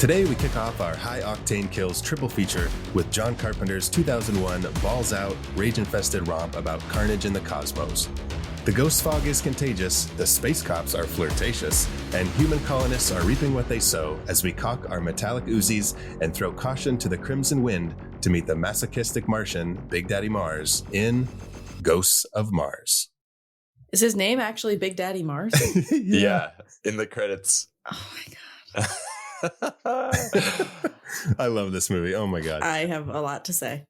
Today we kick off our High Octane Kills triple feature with John Carpenter's 2001 balls out, rage-infested romp about carnage in the cosmos. The ghost fog is contagious, the space cops are flirtatious, and human colonists are reaping what they sow as we cock our metallic uzis and throw caution to the crimson wind to meet the masochistic Martian, Big Daddy Mars, in Ghosts of Mars. Is his name actually Big Daddy Mars? Yeah, in the credits. Oh my God. I love this movie. Oh my God. I have a lot to say.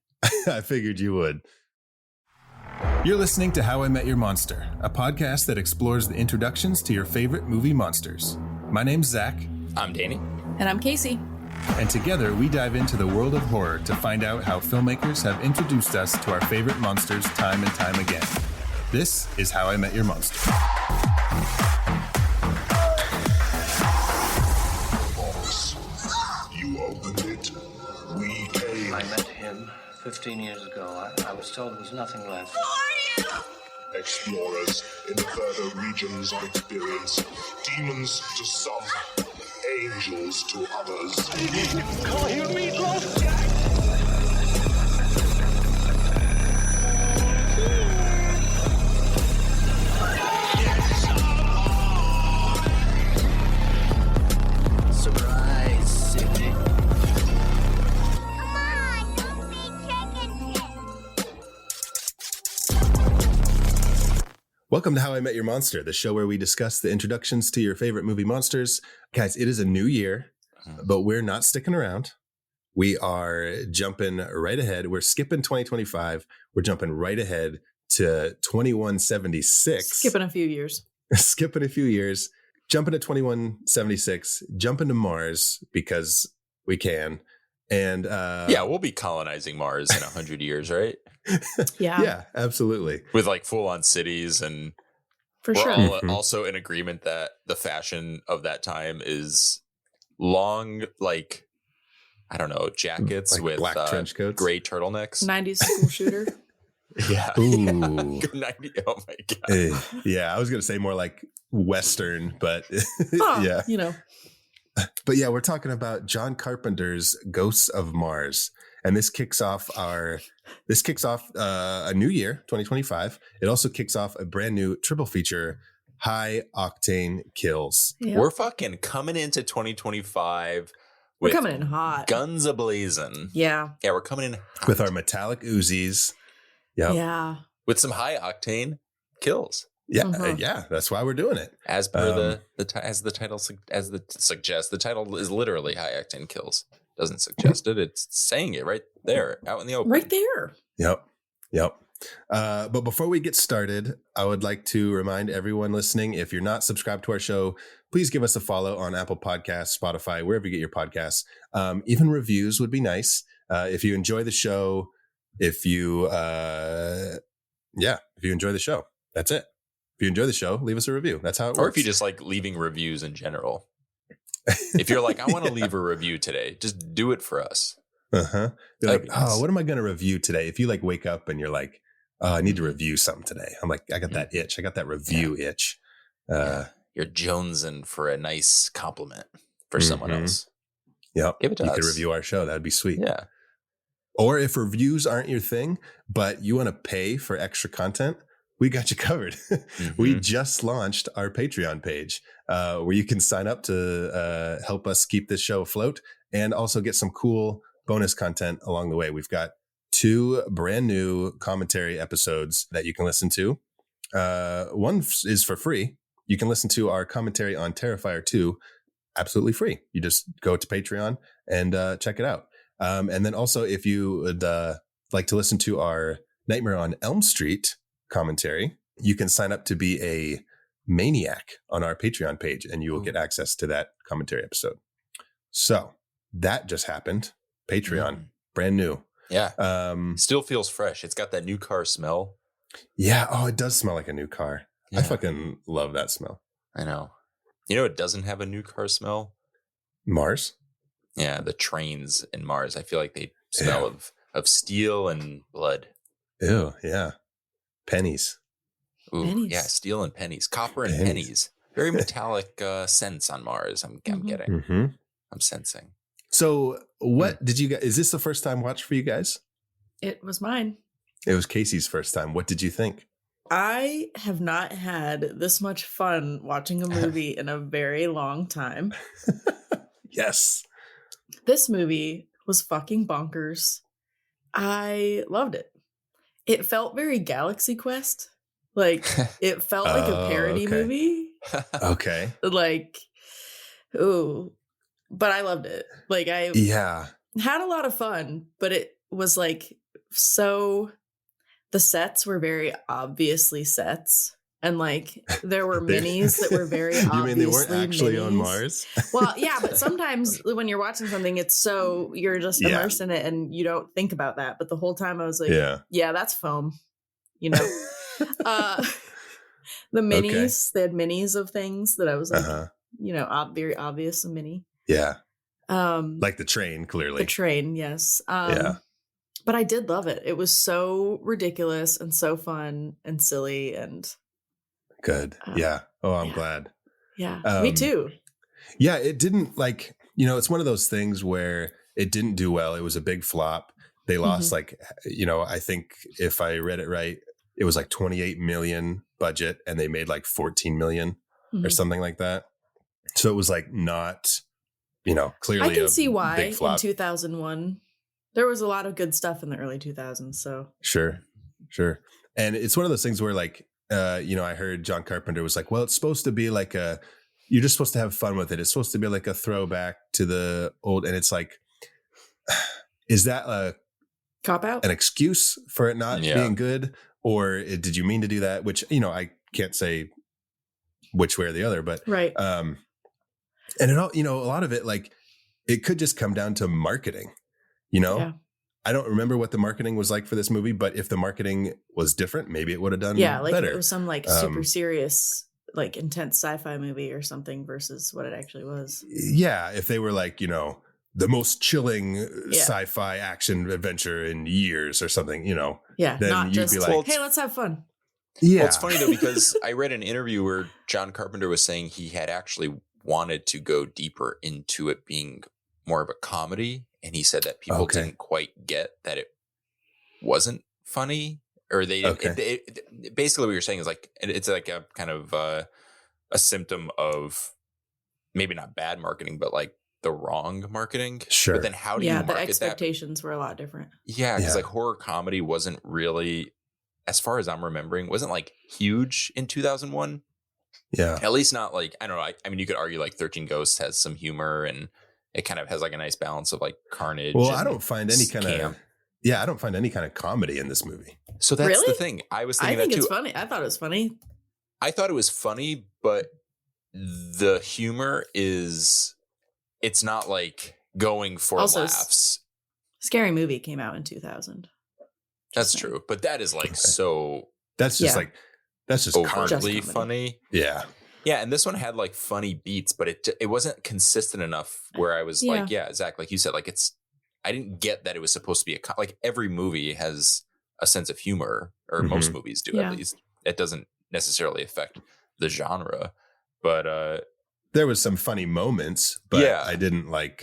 I figured you would. You're listening to How I Met Your Monster, a podcast that explores the introductions to your favorite movie monsters. My name's Zach. I'm Danny. And I'm Casey. And together we dive into the world of horror to find out how filmmakers have introduced us to our favorite monsters time and time again. This is How I Met Your Monster. I met him 15 years ago. I was told there was nothing left. Who are you? Explorers in further regions of experience. Demons to some, angels to others. Call you Meatloaf! Surprise, Sydney. Welcome to How I Met Your Monster, the show where we discuss the introductions to your favorite movie monsters. Guys, it is a new year, but we're not sticking around. We are jumping right ahead. We're skipping 2025. We're jumping right ahead to 2176. Skipping a few years. Skipping a few years. Jumping to 2176. Jumping to Mars because we can. And yeah, we'll be colonizing Mars in 100 years, right? Yeah, absolutely. With like full-on cities, and For we're sure. all also in agreement that the fashion of that time is long, like, I don't know, jackets Like with black trench coats, gray turtlenecks. 90s school shooter. Yeah. Ooh. Yeah. 90, oh my God. Yeah, I was gonna say more like Western, but yeah. You know. But yeah, we're talking about John Carpenter's Ghosts of Mars. And this kicks off a new year, 2025. It also kicks off a brand new triple feature, High Octane Kills. Yep. We're fucking coming into 2025 We're with coming in hot. guns ablazing. Yeah. Yeah, we're coming in hot. With our metallic uzis. Yep. Yeah. With some high octane kills. Yeah. Mhm. Yeah. That's why we're doing it. As per the title suggests, the title is literally High Octane Kills. Doesn't suggest it. It's saying it right there, out in the open. Right there. Yep. But before we get started, I would like to remind everyone listening, if you're not subscribed to our show, please give us a follow on Apple Podcasts, Spotify, wherever you get your podcasts. Even reviews would be nice. If you enjoy the show, if you enjoy the show, that's it. If you enjoy the show, leave us a review. That's how it works. Or if you just like leaving reviews in general. If you're like, I want to leave a review today, just do it for us. Uh-huh. You're like, That'd be nice. what am I going to review today? If you like wake up and you're like, I need to review something today. I'm like, I got that itch. I got that review itch. You're jonesing for a nice compliment for someone else. Yep. Give it to you us. could review our show. That'd be sweet. Yeah. Or if reviews aren't your thing, but you want to pay for extra content, we got you covered. We just launched our Patreon page where you can sign up to help us keep this show afloat and also get some cool bonus content along the way. We've got 2 brand new commentary episodes that you can listen to. One is for free. You can listen to our commentary on Terrifier 2 absolutely free. You just go to Patreon and check it out. And then also, if you would like to listen to our Nightmare on Elm Street commentary, you can sign up to be a maniac on our Patreon page and you will get access to that commentary episode. So that just happened. Patreon, brand new. Yeah. Still feels fresh. It's got that new car smell. Yeah. Oh, it does smell like a new car. Yeah. I fucking love that smell. I know. You know, it doesn't have a new car smell. Mars. Yeah. The trains in Mars. I feel like they smell of steel and blood. Ew. Yeah. Pennies. Ooh, Pennies. yeah, steel and pennies, copper and pennies. Very metallic scents on Mars. I'm getting. Mm-hmm. I'm sensing. So what did you guys, is this the first time watch for you guys? It was mine. It was Casey's first time. What did you think? I have not had this much fun watching a movie in a very long time. Yes. This movie was fucking bonkers. I loved it. It felt very Galaxy Quest. Like, it felt like a parody movie. Okay. Like, ooh. But I loved it. Like, I had a lot of fun, but it was like so... The sets were very obviously sets. And like there were minis that were very obviously You mean they weren't actually minis. on Mars? Well, yeah, but sometimes when you're watching something, it's so you're just immersed in it and you don't think about that. But the whole time I was like, yeah, that's foam. You know? The minis, they had minis of things that I was like, you know, very obvious a mini. Yeah. Like the train, clearly. The train, yes. But I did love it. It was so ridiculous and so fun and silly and good. Yeah. Oh, I'm glad. Yeah. Me too. Yeah. It didn't like, you know, it's one of those things where it didn't do well. It was a big flop. They lost like, you know, I think if I read it right, it was like 28 million budget and they made like 14 million or something like that. So it was like not, you know, clearly I can see why big flop. In 2001. There was a lot of good stuff in the early 2000s. So sure. And it's one of those things where like, you know, I heard John Carpenter was like, well, it's supposed to be like you're just supposed to have fun with it. It's supposed to be like a throwback to the old. And it's like, is that a cop out? An excuse for it not being good? Or did you mean to do that? Which, you know, I can't say which way or the other, but right. And it all, you know, a lot of it, like it could just come down to marketing. You know, I don't remember what the marketing was like for this movie, but if the marketing was different, maybe it would have done like better. It was some like super serious, like intense sci-fi movie or something versus what it actually was. Yeah. If they were like, you know, the most chilling sci-fi action adventure in years or something, you know, then not you'd just be like, hey, let's have fun. Yeah. Well, it's funny though, because I read an interview where John Carpenter was saying he had actually wanted to go deeper into it being more of a comedy. And he said that people didn't quite get that it wasn't funny, or they basically what you're saying is like, it's like a kind of a symptom of maybe not bad marketing, but like the wrong marketing. Sure. But then how do you market the expectations were a lot different. Yeah. Cause like horror comedy wasn't really, as far as I'm remembering, wasn't like huge in 2001. Yeah. At least not like, I don't know. I mean, you could argue like 13 Ghosts has some humor and it kind of has like a nice balance of like carnage. Well, I don't find any kind of I don't find any kind of comedy in this movie. So that's the thing. I was thinking I think that too. It's funny. I thought it was funny. I thought it was funny, but the humor it's not like going for Also, laughs. Scary Movie came out in 2000. That's true, but that is like so. That's just like that's just overtly funny. Yeah. Yeah, and this one had like funny beats, but it wasn't consistent enough where I was like, Zach, like you said, like I didn't get that it was supposed to be like every movie has a sense of humor, or most movies do at least. It doesn't necessarily affect the genre, but there was some funny moments, but I didn't like,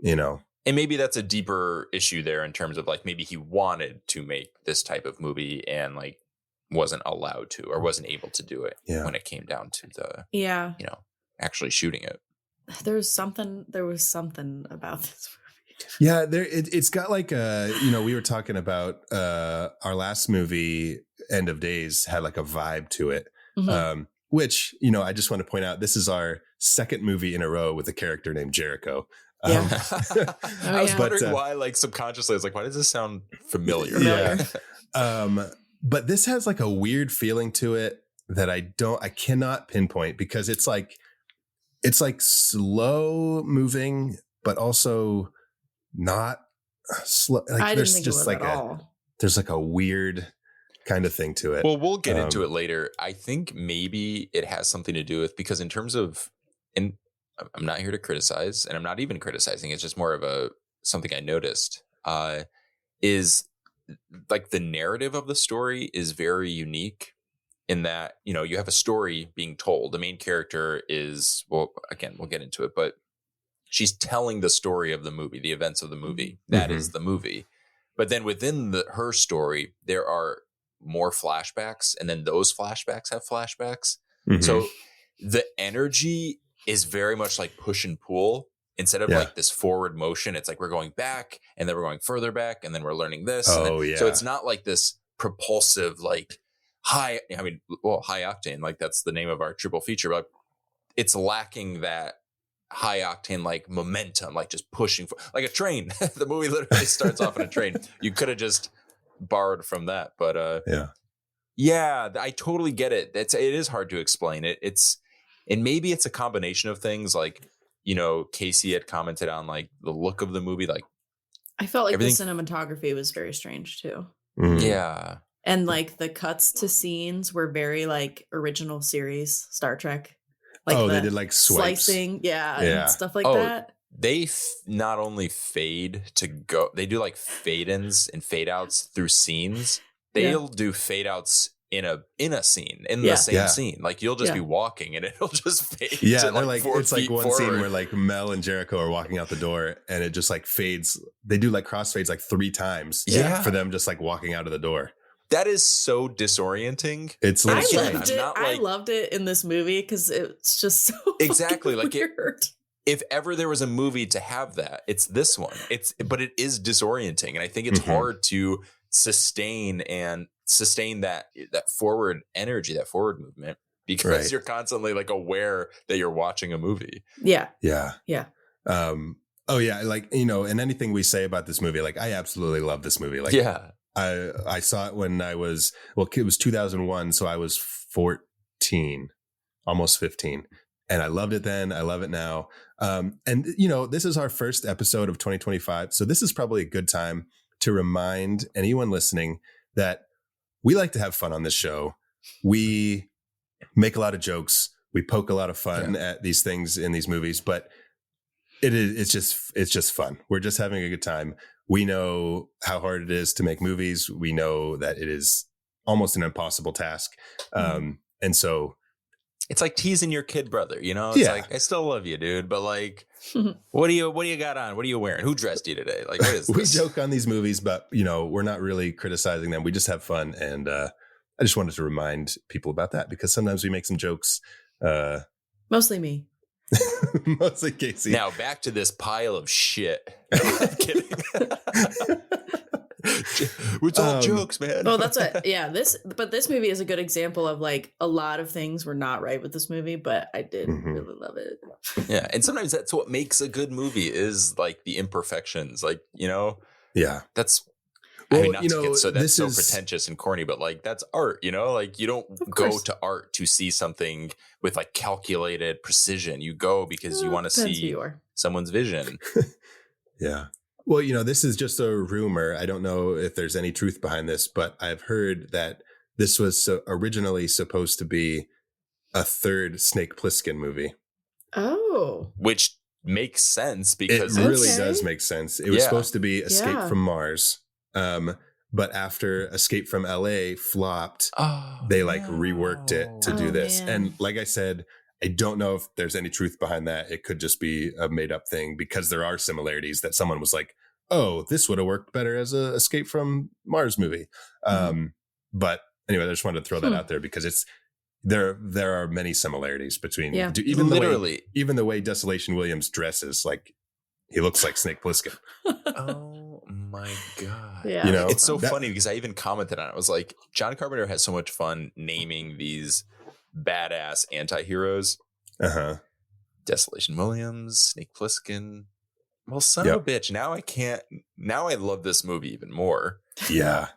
you know. And maybe that's a deeper issue there in terms of like maybe he wanted to make this type of movie and like wasn't allowed to or wasn't able to do it when it came down to the you know, actually shooting it. There was something about this movie. Yeah, it's got like you know, we were talking about our last movie, End of Days, had like a vibe to it. Which, you know, I just want to point out, this is our second movie in a row with a character named Jericho. I was wondering why, like subconsciously, I was like, why does this sound familiar? Yeah. But this has like a weird feeling to it that I cannot pinpoint, because it's like slow moving, but also not slow. Like I there's didn't think just it was like at all. There's like a weird kind of thing to it. Well, we'll get into it later. I think maybe it has something to do with, because in terms of, and I'm not here to criticize, and I'm not even criticizing, it's just more of something I noticed, is like the narrative of the story is very unique in that, you know, you have a story being told. The main character is, well, again, we'll get into it, but she's telling the story of the movie, the events of the movie. That is the movie. But then within her story, there are more flashbacks, and then those flashbacks have flashbacks. So the energy is very much like push and pull instead of like this forward motion. It's like we're going back, and then we're going further back, and then we're learning this. So it's not like this propulsive, like high octane, like that's the name of our triple feature, but it's lacking that high octane, like momentum, like just pushing for, like a train. The movie literally starts off in a train. You could have just borrowed from that, but I totally get it. It is hard to explain it. And maybe it's a combination of things, like, you know, Casey had commented on like the look of the movie. Like, I felt like the cinematography was very strange too. Yeah. And like the cuts to scenes were very like original series Star Trek. Like they did like swipes. Slicing, and stuff like that. They not only fade to go, they do like fade ins and fade outs through scenes. They'll do fade outs in a scene, in the same scene. Like you'll just be walking and it'll just fade. Yeah, to they're like it's like one forward. scene where like Mel and Jericho are walking out the door and it just like fades. They do like crossfades like 3 times for them just like walking out of the door. That is so disorienting. It's I loved it. I loved it in this movie because it's just so exactly like weird. If ever there was a movie to have that, it's this one. But it is disorienting, and I think it's hard to sustain that forward energy, that forward movement, because you're constantly like aware that you're watching a movie. Yeah. Like, you know, and anything we say about this movie, like I absolutely love this movie. Like, I saw it when it was 2001, so I was 14, almost 15, and I loved it then. I love it now. And you know, this is our first episode of 2025, so this is probably a good time to remind anyone listening that we like to have fun on this show. We make a lot of jokes. We poke a lot of fun at these things in these movies, but it's just fun. We're just having a good time. We know how hard it is to make movies. We know that it is almost an impossible task. And so it's like teasing your kid brother, you know, it's like, I still love you, dude. But like, what do you got on? What are you wearing? Who dressed you today? Like, what is this? We joke on these movies, but you know, we're not really criticizing them. We just have fun. And I just wanted to remind people about that because sometimes we make some jokes. Mostly me. Mostly Casey. Now back to this pile of shit. I'm kidding. It's all jokes, man. Well, that's what. Yeah, this movie is a good example of like a lot of things were not right with this movie, but I did really love it. Yeah, and sometimes that's what makes a good movie is like the imperfections, like, you know. Yeah, that's. Well, I mean, not you to know, get so that's so is pretentious and corny, but like that's art, you know, like you don't go to art to see something with like calculated precision. You go because you want to see someone's vision. Yeah. Well, you know, this is just a rumor. I don't know if there's any truth behind this, but I've heard that this was originally supposed to be a third Snake Plissken movie. Oh. Which makes sense because it really does make sense. It was supposed to be Escape from Mars. But after Escape from LA flopped, they reworked it to do this. Man. And like I said, I don't know if there's any truth behind that. It could just be a made up thing because there are similarities that someone was like, oh, this would have worked better as a Escape from Mars movie. But anyway, I just wanted to throw that out there because there are many similarities between even the way Desolation Williams dresses, like he looks like Snake Plissken. Oh my God. Yeah. You know, it's so funny because I even commented on it. I was like, John Carpenter has so much fun naming these badass anti-heroes. Desolation Williams, Snake Plissken. Well, son of a bitch. Now I love this movie even more. Yeah.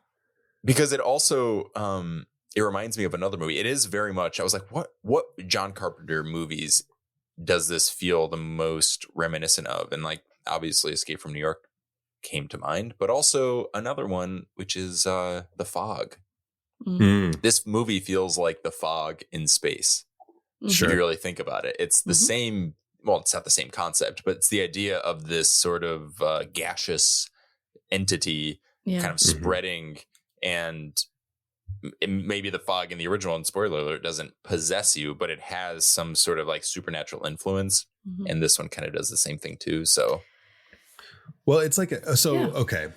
Because it also it reminds me of another movie. It is very much, I was like, what John Carpenter movies does this feel the most reminiscent of? And like obviously Escape from New York came to mind, but also another one, which is The Fog. This movie feels like The Fog in space. Sure. If you really think about it, it's the same. Well, it's not the same concept, but it's the idea of this sort of gaseous entity kind of spreading, and maybe the fog in the original, and spoiler alert, doesn't possess you, but it has some sort of like supernatural influence. And this one kind of does the same thing too. So, well, it's like, okay.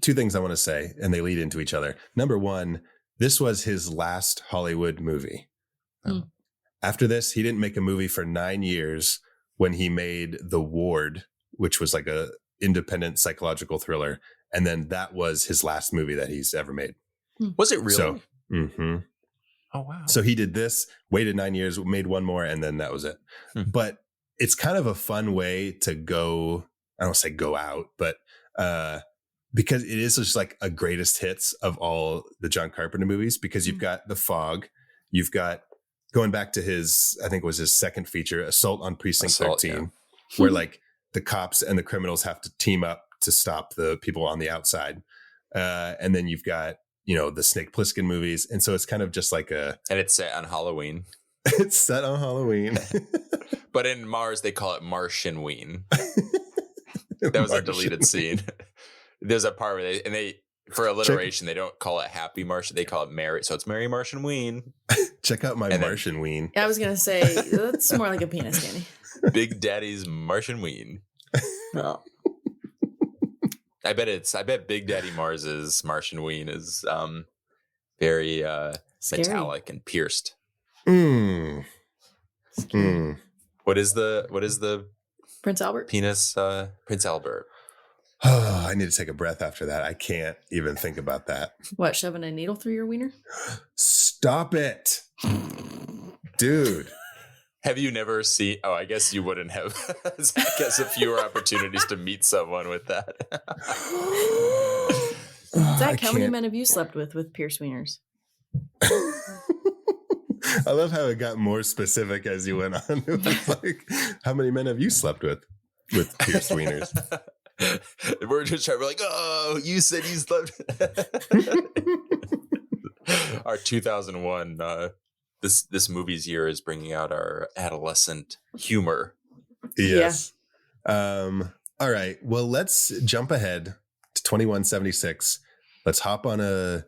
Two things I want to say, and they lead into each other. Number one, this was his last Hollywood movie. After this, he didn't make a movie for 9 years when he made The Ward, which was like a independent psychological thriller. And then that was his last movie that he's ever made. Was it really? So, oh, wow. So he did this, waited 9 years, made one more, and then that was it. But it's kind of a fun way to go. I don't say go out, but because it is just like a greatest hits of all the John Carpenter movies, because you've got The Fog, you've got going back to his, I think it was his second feature, Assault on Precinct 13, where like the cops and the criminals have to team up to stop the people on the outside. And then you've got, the Snake Plissken movies. And so it's kind of just like and it's set on Halloween. It's set on Halloween. But in Mars, they call it Martian-ween. That was a deleted scene. There's a part where they for alliteration, they don't call it Happy Martian. They call it Mary. So it's Mary Martian-ween. Check out my Martian-ween. I was going to say, that's more like a penis, Danny. Big Daddy's Martian-ween. Oh. I bet Big Daddy Mars's Martian-ween is very metallic and pierced. What is the Prince Albert penis? Prince Albert. Oh, I need to take a breath after that. I can't even think about that. What, shoving a needle through your wiener? Stop it, dude. Have you never seen? Oh, I guess you wouldn't have. I guess a fewer opportunities to meet someone with that. Zach, how many men have you slept with pierced wieners? I love how it got more specific as you went on. It was like, how many men have you slept with pierced wieners? We're just trying. We're like, oh, you said you slept. Our 2001. This movie's year is bringing out our adolescent humor. Yes. Yeah. All right. Well, let's jump ahead to 2176. Let's hop on a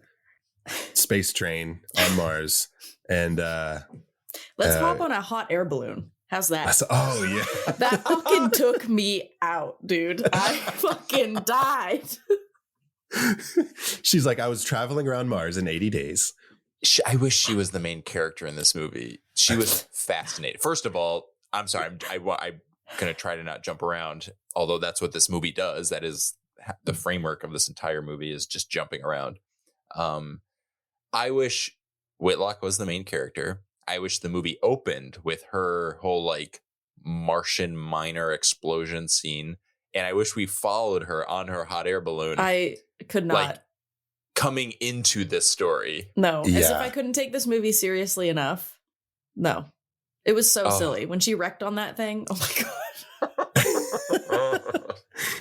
space train on Mars and let's hop on a hot air balloon. How's that? Oh yeah. That fucking took me out, dude. I fucking died. She's like, I was traveling around Mars in 80 days. I wish she was the main character in this movie. She was fascinating. First of all, I'm sorry. I'm going to try to not jump around, although that's what this movie does. That is the framework of this entire movie, is just jumping around. I wish Whitlock was the main character. I wish the movie opened with her whole like Martian minor explosion scene. And I wish we followed her on her hot air balloon. I could not. Like, coming into this story. No, as if I couldn't take this movie seriously enough. No, it was so silly when she wrecked on that thing. Oh my God.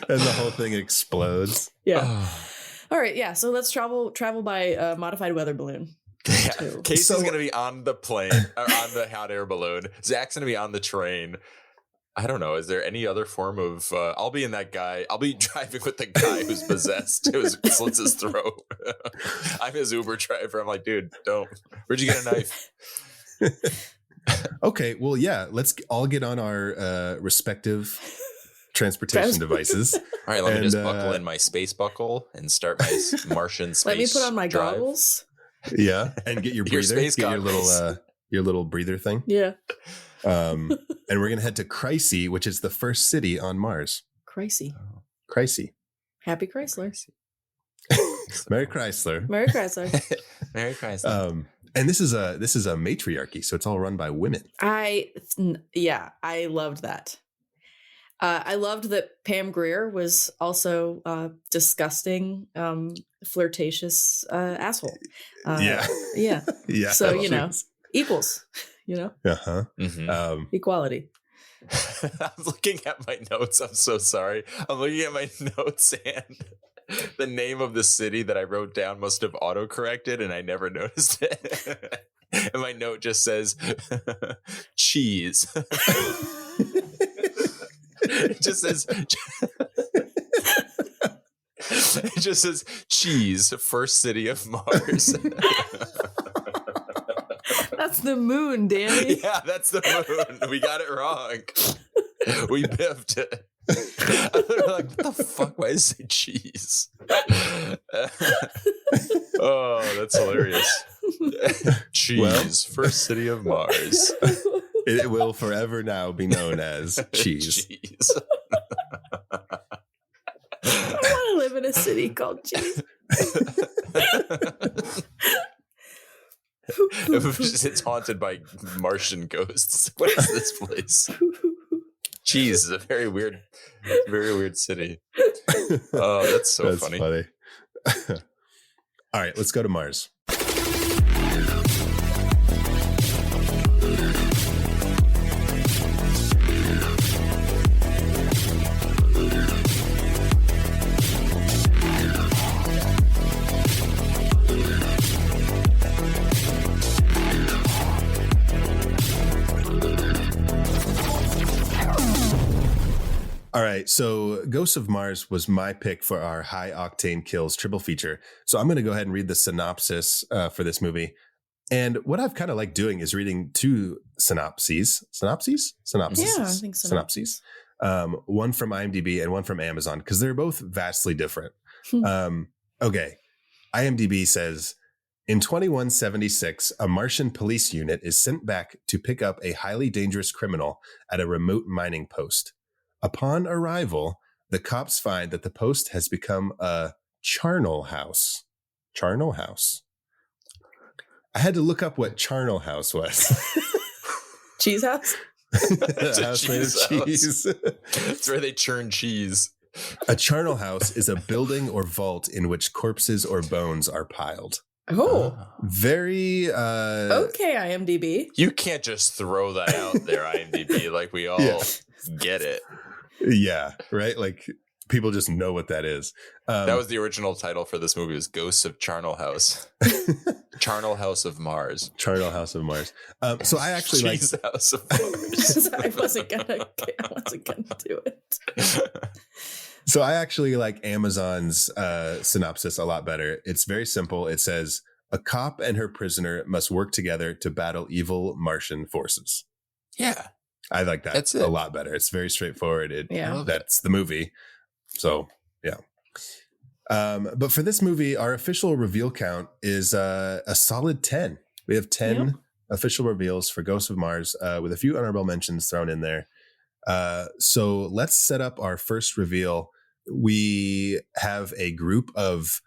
And the whole thing explodes. Yeah. All right. Yeah. So let's travel by modified weather balloon. Yeah. Casey's going to be on the plane, or on the hot air balloon. Zach's going to be on the train. I don't know. Is there any other form of? I'll be in that guy. I'll be driving with the guy who's possessed, who slits his throat. I'm his Uber driver. I'm like, dude, don't. Where'd you get a knife? Okay, well, yeah. Let's all get on our respective transportation devices. All right, let me just buckle in my space buckle and start my Martian space. Let me put on my drive. goggles. Yeah, and get your breather. Space get goggles. your little breather thing. Yeah. And we're gonna head to Chryse, which is the first city on Mars. Chryse. Happy Chrysler. Merry Chrysler. Merry Chrysler. Merry Chrysler. And this is a matriarchy, so it's all run by women. I loved that. I loved that Pam Grier was also disgusting, flirtatious asshole. Yeah. Yeah. So equals. Uh-huh. Mm-hmm. Equality. I'm looking at my notes. I'm so sorry. I'm looking at my notes, and the name of the city that I wrote down must have autocorrected, and I never noticed it. And my note just says cheese. It just says cheese, first city of Mars. That's the moon, Danny. Yeah, that's the moon. We got it wrong. We biffed it. Like, what the fuck? Why does it say cheese? Oh, that's hilarious. Cheese, first city of Mars. It will forever now be known as cheese. Cheese. I want to live in a city called Cheese. It's haunted by Martian ghosts. What is this place? Cheese is a very weird city. Oh, that's so funny. All right, let's go to Mars. All right, so Ghosts of Mars was my pick for our High Octane Kills triple feature. So I'm going to go ahead and read the synopsis for this movie. And what I've kind of liked doing is reading two synopses. Synopses? Synopsis. Yeah, I think so. Synopses. One from IMDb and one from Amazon, because they're both vastly different. Okay. IMDb says, in 2176, a Martian police unit is sent back to pick up a highly dangerous criminal at a remote mining post. Upon arrival, the cops find that the post has become a charnel house. Charnel house. I had to look up what charnel house was. Cheese house? A house made of cheese. That's where they churn cheese. A charnel house is a building or vault in which corpses or bones are piled. Oh. Very Okay, IMDb. You can't just throw that out there, IMDb, like we all get it. Yeah, right? Like people just know what that is. That was the original title for this movie, was Ghosts of Charnel House. Charnel House of Mars. Charnel House of Mars. So I actually like House of Mars. I wasn't gonna do it. So I actually like Amazon's synopsis a lot better. It's very simple. It says, a cop and her prisoner must work together to battle evil Martian forces. Yeah. I like that. That's it. A lot better. It's very straightforward. Yeah. That's the movie. So, yeah. But for this movie, our official reveal count is a solid 10. We have 10 official reveals for Ghosts of Mars with a few honorable mentions thrown in there. So let's set up our first reveal. We have a group of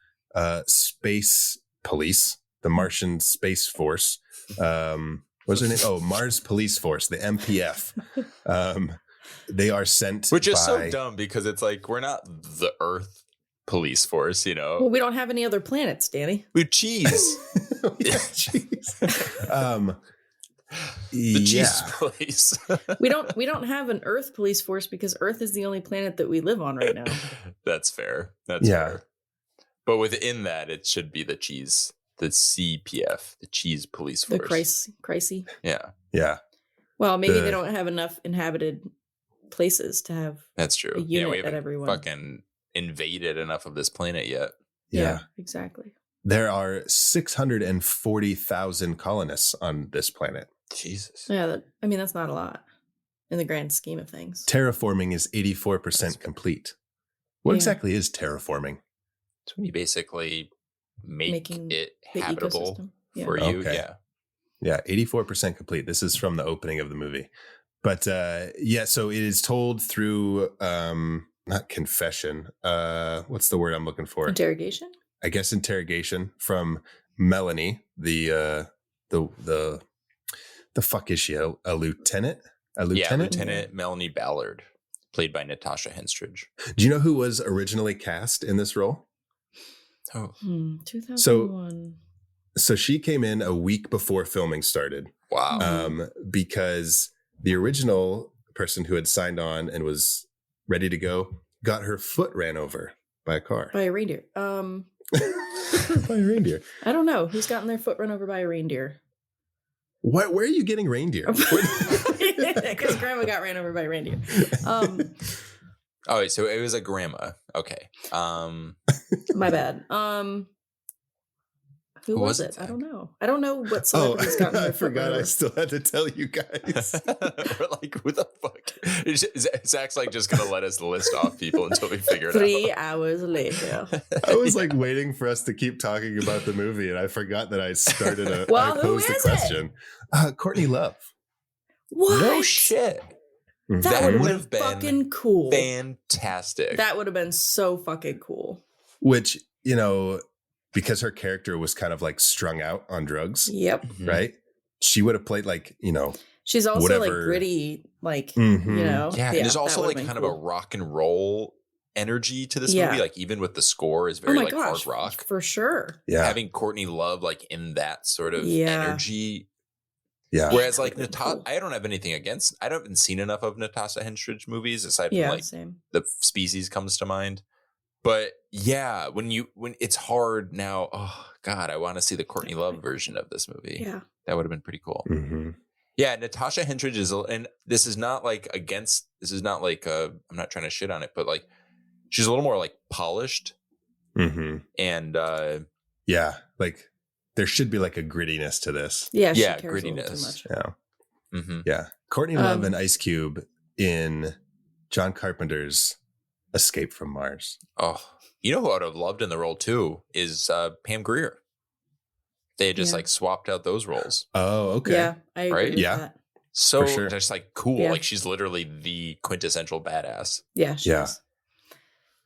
space police, the Martian Space Force. What's their name? Oh, Mars Police Force, the MPF. They are sent, which is so dumb because it's like we're not the Earth Police Force, you know. Well, we don't have any other planets, Danny. We cheese. Cheese. The cheese police. we don't have an Earth police force because Earth is the only planet that we live on right now. That's fair. That's fair. But within that, it should be the cheese, the CPF, the cheese police force. The Cricey. Yeah. Yeah. Well, maybe they don't have enough inhabited places to have. That's true. A unit we haven't everyone fucking invaded enough of this planet yet. Yeah, exactly. There are 640,000 colonists on this planet. Jesus. Yeah, that's not a lot in the grand scheme of things. Terraforming is 84% complete. What exactly is terraforming? It's when you basically making it habitable for you. Okay. Yeah. Yeah, 84% complete. This is from the opening of the movie. But so it is told through not confession. What's the word I'm looking for? Interrogation? I guess interrogation from Melanie, the fuck is she? A lieutenant? Yeah, Lieutenant Melanie Ballard, played by Natasha Henstridge. Do you know who was originally cast in this role? Oh, 2001. So she came in a week before filming started. Wow. Because the original person who had signed on and was ready to go got her foot ran over by a car. By a reindeer. By a reindeer. I don't know. Who's gotten their foot run over by a reindeer? Where are you getting reindeer? Because grandma got ran over by a reindeer. Oh, wait, so it was a grandma. Okay. My bad. Who was it? I don't know. I don't know what celebrities got in I their forgot. I still had to tell you guys. We're like, who the fuck? Zach's like just gonna let us list off people until we figure it out. 3 hours later. I was like waiting for us to keep talking about the movie, and I forgot that I started I posed a is question. Courtney Love. What? No shit. That would have been fucking cool. Fantastic. That would have been so fucking cool. Which, you know, because her character was kind of like strung out on drugs. Yep. Right? She would have played like, you know, she's also whatever. like gritty, like, you know. Yeah, and there's also like kind of a rock and roll energy to this movie. Like even with the score is very like hard rock. For sure. Yeah. Having Courtney Love like in that sort of energy. Yeah. Whereas like Natasha, I don't have anything against. I haven't seen enough of Natasha Henstridge movies aside from like The Species comes to mind. But yeah, when it's hard now. Oh God, I want to see the Courtney Love version of this movie. Yeah, that would have been pretty cool. Mm-hmm. Yeah, Natasha Henstridge is, and this is not like against. This is not like I'm not trying to shit on it, but like she's a little more like polished. Mm-hmm. And yeah, like there should be like a grittiness to this. Yeah, grittiness. Yeah, mm-hmm. Yeah. Courtney Love and Ice Cube in John Carpenter's Escape from Mars. Oh, you know who I would have loved in the role too is Pam Grier. They had just like swapped out those roles. Oh, okay. Yeah, I agree with that. So just like cool. Yeah. Like she's literally the quintessential badass. Yeah, she is.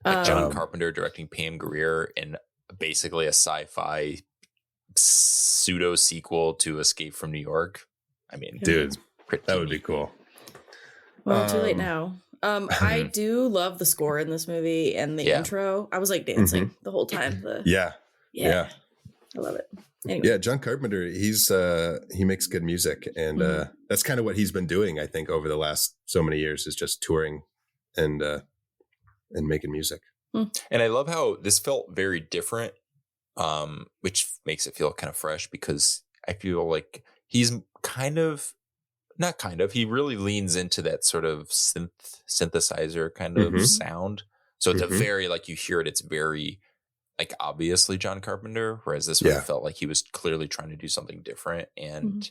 Like John Carpenter directing Pam Grier in basically a sci-fi pseudo sequel to Escape from New York. I mean, dude, that would be cool. Well, too late now. I do love the score in this movie and the intro. I was like dancing the whole time. Yeah. I love it. Anyway. Yeah, John Carpenter, he makes good music, and that's kind of what he's been doing, I think, over the last so many years, is just touring and making music. And I love how this felt very different, which makes it feel kind of fresh, because I feel like he's he really leans into that sort of synthesizer kind of sound. So it's a very, like, you hear it, it's very like obviously John Carpenter, whereas this one felt like he was clearly trying to do something different, and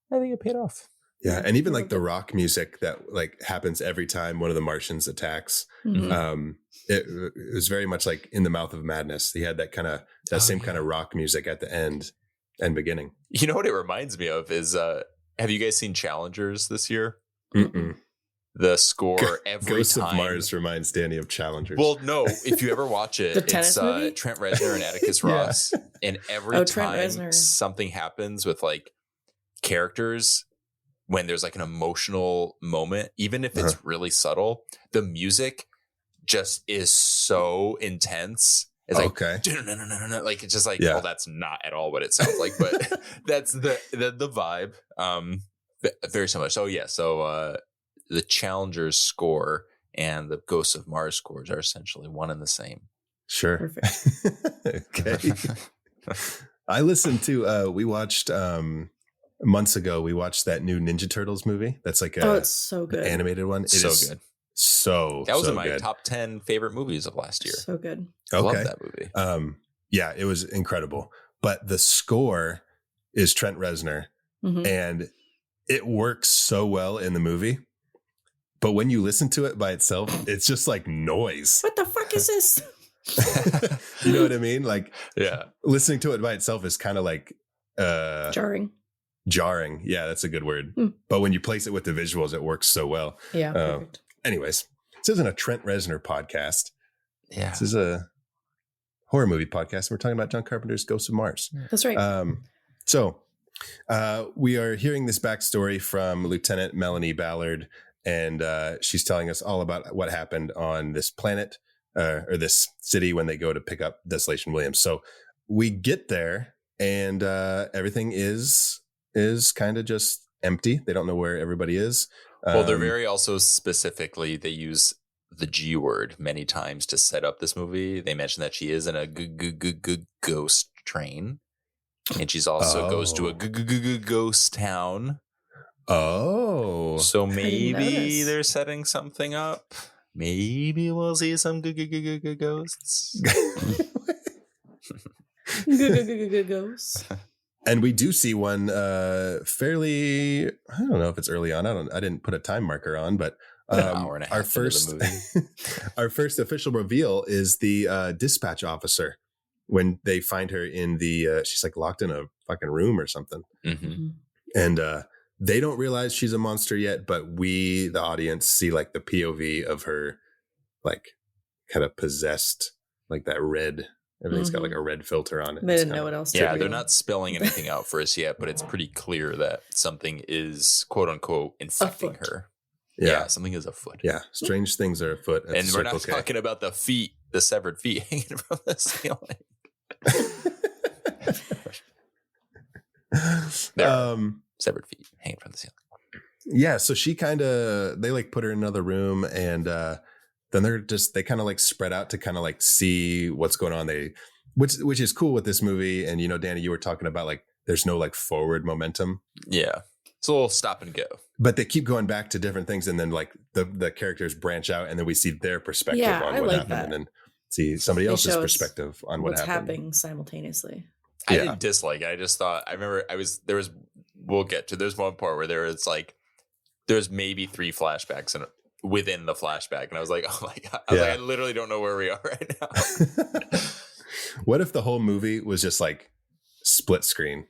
I think it paid off. Yeah, and even like the rock music that like happens every time one of the Martians attacks, it was very much like In the Mouth of Madness. He had that same kind of rock music at the end and beginning. You know what it reminds me of is, have you guys seen Challengers this year? Mm-mm. The score every Ghosts time. of Mars reminds Danny of Challengers. Well, no, if you ever watch it, it's movie? Trent Reznor and Atticus Ross. And every time something happens with like characters, when there's like an emotional moment, even if it's really subtle, the music just is so intense. It's like, no. Like, it's just like, well, that's not at all what it sounds like, but that's the vibe. Very similar. So the Challengers score and the Ghosts of Mars scores are essentially one and the same. Sure. Okay. I listened to, we watched, months ago, we watched that new Ninja Turtles movie. That's like it's so good. An animated one. It so is good. That was in my top 10 favorite movies of last year. So good. I love that movie. Yeah, it was incredible. But the score is Trent Reznor, and it works so well in the movie. But when you listen to it by itself, it's just like noise. What the fuck is this? You know what I mean? Like, listening to it by itself is kind of like jarring. Yeah, that's a good word. But when you place it with the visuals, it works so well. Yeah. Perfect. Anyways, this isn't a Trent Reznor podcast. Yeah. This is a horror movie podcast. We're talking about John Carpenter's Ghosts of Mars. That's right. So we are hearing this backstory from Lieutenant Melanie Ballard, and she's telling us all about what happened on this planet or this city when they go to pick up Desolation Williams. So we get there, and everything is kind of just empty. They don't know where everybody is. Well, they're very also specifically, they use the G word many times to set up this movie. They mention that she is in a ghost train, and she's also goes to a ghost town. Oh, so maybe they're setting something up. Maybe we'll see some ghosts. Ghosts. And we do see one fairly, I don't know if it's early on. I didn't put a time marker on, but an hour and a half our into the movie. our first official reveal is the dispatch officer when they find her in the she's like locked in a fucking room or something. And they don't realize she's a monster yet, but we, the audience, see like the POV of her like kind of possessed, like that red. Everything's got like a red filter on it. They didn't know what else to Yeah, do. they're not spelling anything out for us yet, but it's pretty clear that something is quote unquote infecting her. Yeah, something is afoot. Yeah, strange things are afoot. And we're not talking about the feet, the severed feet hanging from the ceiling. Severed feet hanging from the ceiling. Yeah, so she they like put her in another room, and then they kind of like spread out to kind of like see what's going on. Which is cool with this movie. And, you know, Danny, you were talking about like, there's no like forward momentum. Yeah. It's a little stop and go. But they keep going back to different things. And then like the characters branch out, and then we see their perspective on what happened. That. And then see somebody else's perspective on what happened. What's happening simultaneously. I didn't dislike it. I just thought, we'll get to, there's one part where there's maybe 3 flashbacks within the flashback. And I was like, oh my God. I literally don't know where we are right now. What if the whole movie was just like split screen?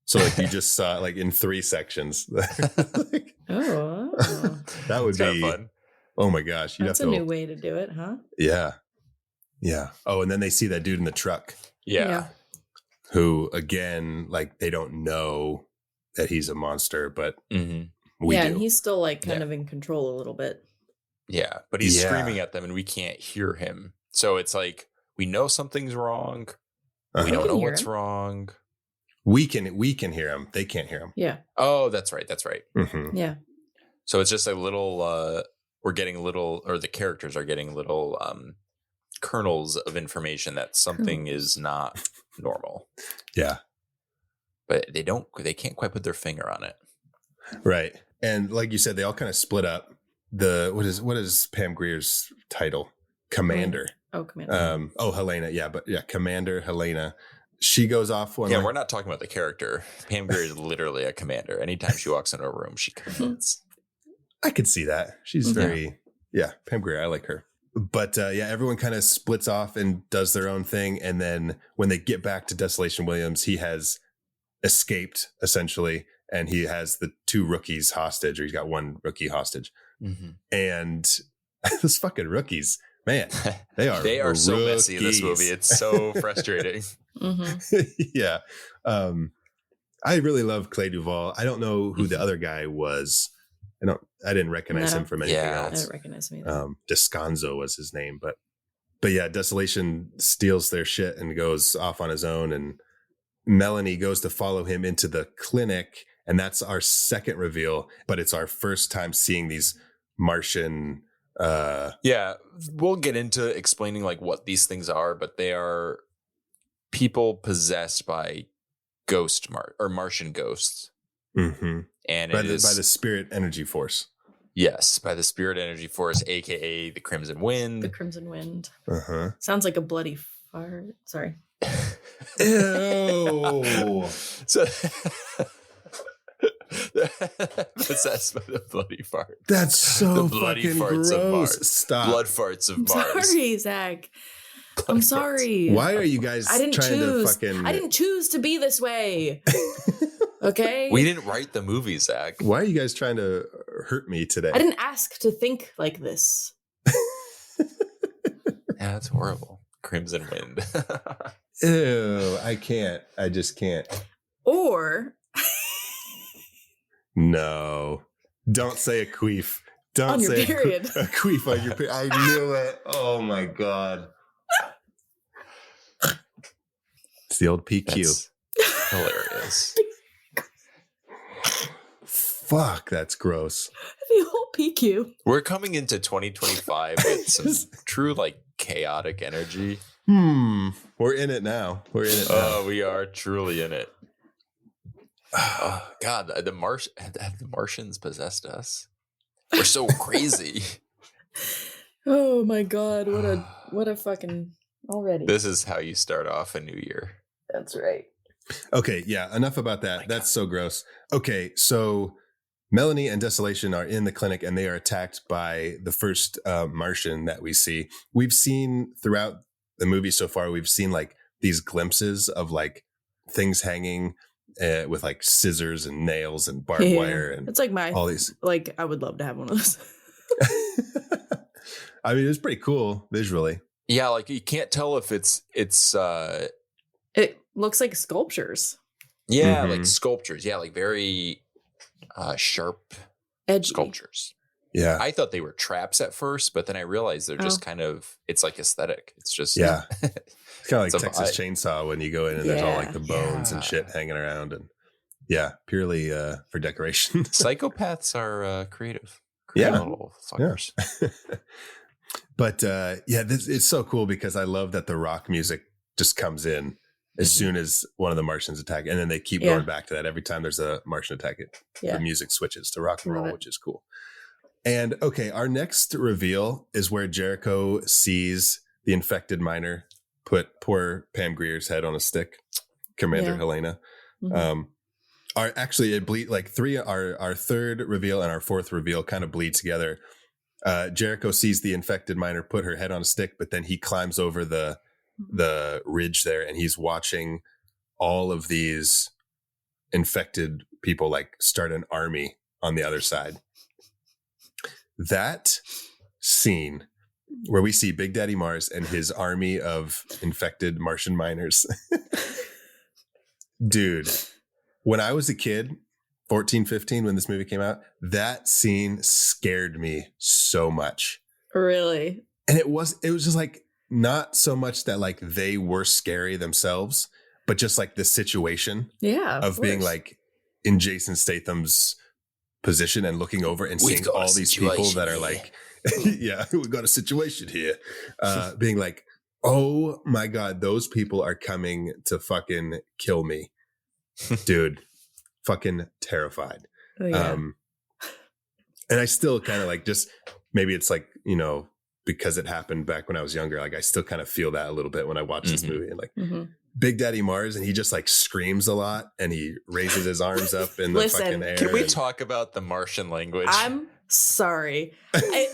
So like you just saw it like in 3 sections. Like, that would be fun. Oh my gosh. That's a new way to do it, huh? Yeah. Yeah. Oh, and then they see that dude in the truck. Yeah. Who again, like they don't know that he's a monster, but we do. And he's still like kind of in control a little bit. Yeah, but he's screaming at them and we can't hear him. So it's like, we know something's wrong. We don't know what's wrong. We can hear him. They can't hear him. Yeah. Oh, that's right. Yeah. So it's just a little, we're getting a little, or the characters are getting little kernels of information that something is not normal. Yeah. But they can't quite put their finger on it. Right. And like you said, they all kind of split up. What is Pam Grier's title? Commander. Oh, Commander. Helena. Yeah, but yeah, Commander Helena. She goes off one. Yeah, we're not talking about the character. Pam Grier is literally a commander. Anytime she walks into a room, she commands. I could see that. She's very, Pam Grier. I like her. But everyone kind of splits off and does their own thing. And then when they get back to Desolation Williams, he has escaped essentially. And he has the 2 rookies hostage, or he's got 1 rookie hostage. And those fucking rookies, man, they are so messy in this movie. It's so frustrating. Yeah. I really love Clea DuVall. I don't know who the other guy was. I didn't recognize him from anything else. I didn't recognize him either. Descanso was his name, but yeah, Desolation steals their shit and goes off on his own, and Melanie goes to follow him into the clinic, and that's our second reveal, but it's our first time seeing these Martian we'll get into explaining like what these things are, but they are people possessed by Martian ghosts. And by the spirit energy force. Yes, by the spirit energy force, aka the Crimson Wind. The Crimson Wind. Sounds like a bloody fart. Sorry. Ew. So possessed by the bloody fart. That's so the bloody fucking farts gross. of Mars. Stop. Blood farts of Mars. Sorry, Zach. I'm sorry. Why are you guys trying to fucking... I didn't choose to be this way. Okay? We didn't write the movie, Zach. Why are you guys trying to hurt me today? I didn't ask to think like this. Yeah, that's horrible. Crimson Wind. Ew, I can't. I just can't. Or... No. Don't say a queef. Don't on your say period. A queef on your period. I knew it. Oh my God. It's the old PQ. That's hilarious. Fuck, that's gross. The whole PQ. We're coming into 2025 with some true like chaotic energy. We're in it now. Oh, we are truly in it. Oh, God, the Martians possessed us. We're so crazy. Oh my God, what a fucking already. This is how you start off a new year. That's right. Okay, yeah, enough about that. That's so gross. Okay, so Melanie and Desolation are in the clinic and they are attacked by the first Martian that we see. We've seen throughout the movie so far, we've seen like these glimpses of like things hanging with like scissors and nails and barbed wire. And it's like all these. Like, I would love to have one of those. I mean, it's pretty cool visually. Yeah, like you can't tell if it's it looks like sculptures. Yeah, like sculptures. Yeah, like very sharp edgy sculptures. Yeah. I thought they were traps at first, but then I realized they're just kind of, it's like aesthetic. It's just it's kind of like Texas Chainsaw when you go in and there's all like the bones and shit hanging around, and purely for decoration. Psychopaths are creative. Little fuckers. But it's so cool because I love that the rock music just comes in as soon as one of the Martians attack, and then they keep going back to that every time there's a Martian attack. The music switches to rock and roll, which is cool. And okay, our next reveal is where Jericho sees the infected miner put poor Pam Grier's head on a stick, Commander Helena. It bleed like our third reveal and our fourth reveal kind of bleed together. Jericho sees the infected miner put her head on a stick, but then he climbs over the ridge there and he's watching all of these infected people like start an army on the other side. That scene where we see Big Daddy Mars and his army of infected Martian miners. Dude, when I was a kid, 14, 15, when this movie came out, that scene scared me so much. Really? And it was just like, not so much that like they were scary themselves, but just like the situation of being like in Jason Statham's position and looking over and seeing all these people that are like, we got a situation here. Being like, oh my God, those people are coming to fucking kill me. Dude, fucking terrified. Oh, yeah. And I still kind of like, just maybe it's like, because it happened back when I was younger, like I still kind of feel that a little bit when I watch this movie, and like Big Daddy Mars, and he just like screams a lot and he raises his arms up in the fucking air. Can we talk about the Martian language? I'm sorry.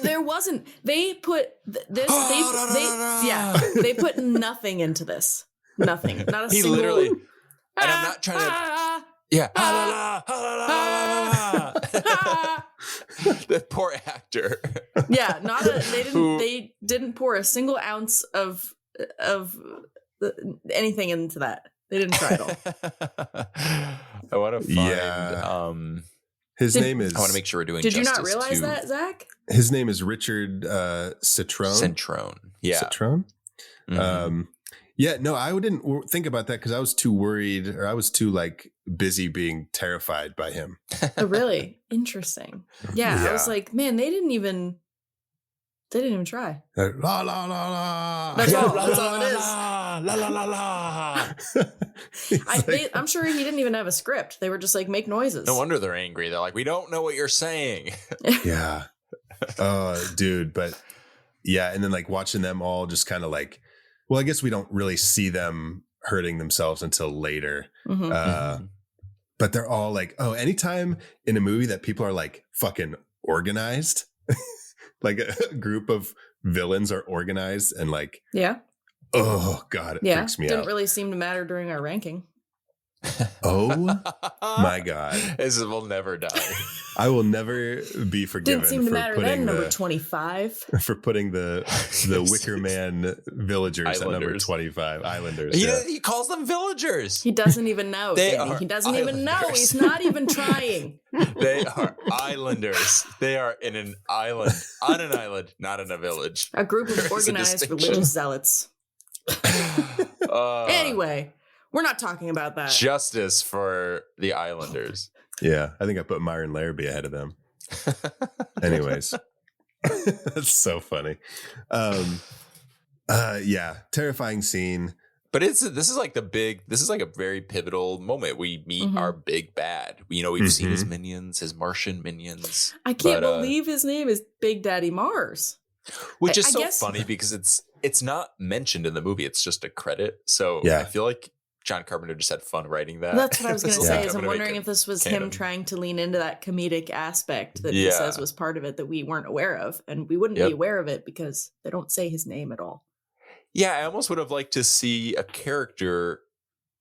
There wasn't, they put this, they put nothing into this. Nothing. Not a single. Literally, and I'm not trying to. The poor actor. They didn't pour a single ounce of anything into that. They didn't try at all. I want to find his name is, I want to make sure we're doing Did you not realize that, Zach? His name is Richard Cetrone. Cetrone. Yeah. Cetrone? No, I didn't think about that because I was too worried, or I was too like busy being terrified by him. Oh, really? Interesting. Yeah, I was like, man, they didn't even try. La la la la. That's all it is. La la la la. I'm sure he didn't even have a script. They were just like, make noises. No wonder they're angry. They're like, we don't know what you're saying. Yeah. Oh, dude. But yeah. And then like watching them all just kind of like, well, I guess we don't really see them hurting themselves until later. But they're all like, oh, anytime in a movie that people are like fucking organized, like a group of villains are organized and like, oh God, it freaks me out. Didn't really seem to matter during our ranking. Oh my God. This will never die. I will never be forgiven. Didn't seem to matter then, number 25. For putting the Wicker Man villagers at number 25. Islanders. He calls them villagers. He doesn't even know. He doesn't even know. He's not even trying. They are islanders. They are in an island. On an island, not in a village. A group of organized religious zealots. Anyway. We're not talking about that. Justice for the Islanders. Yeah, I think I put Myron Larrabee ahead of them. Anyways, that's so funny. Terrifying scene. But this is like a very pivotal moment. We meet our big bad. We've seen his minions, his Martian minions. I can't believe his name is Big Daddy Mars. Which is funny because it's not mentioned in the movie. It's just a credit. So I feel like John Carpenter just had fun writing that. That's what I was going to say. Like, I'm wondering if this was him trying to lean into that comedic aspect that he says was part of it that we weren't aware of, and we wouldn't be aware of it because they don't say his name at all. Yeah, I almost would have liked to see a character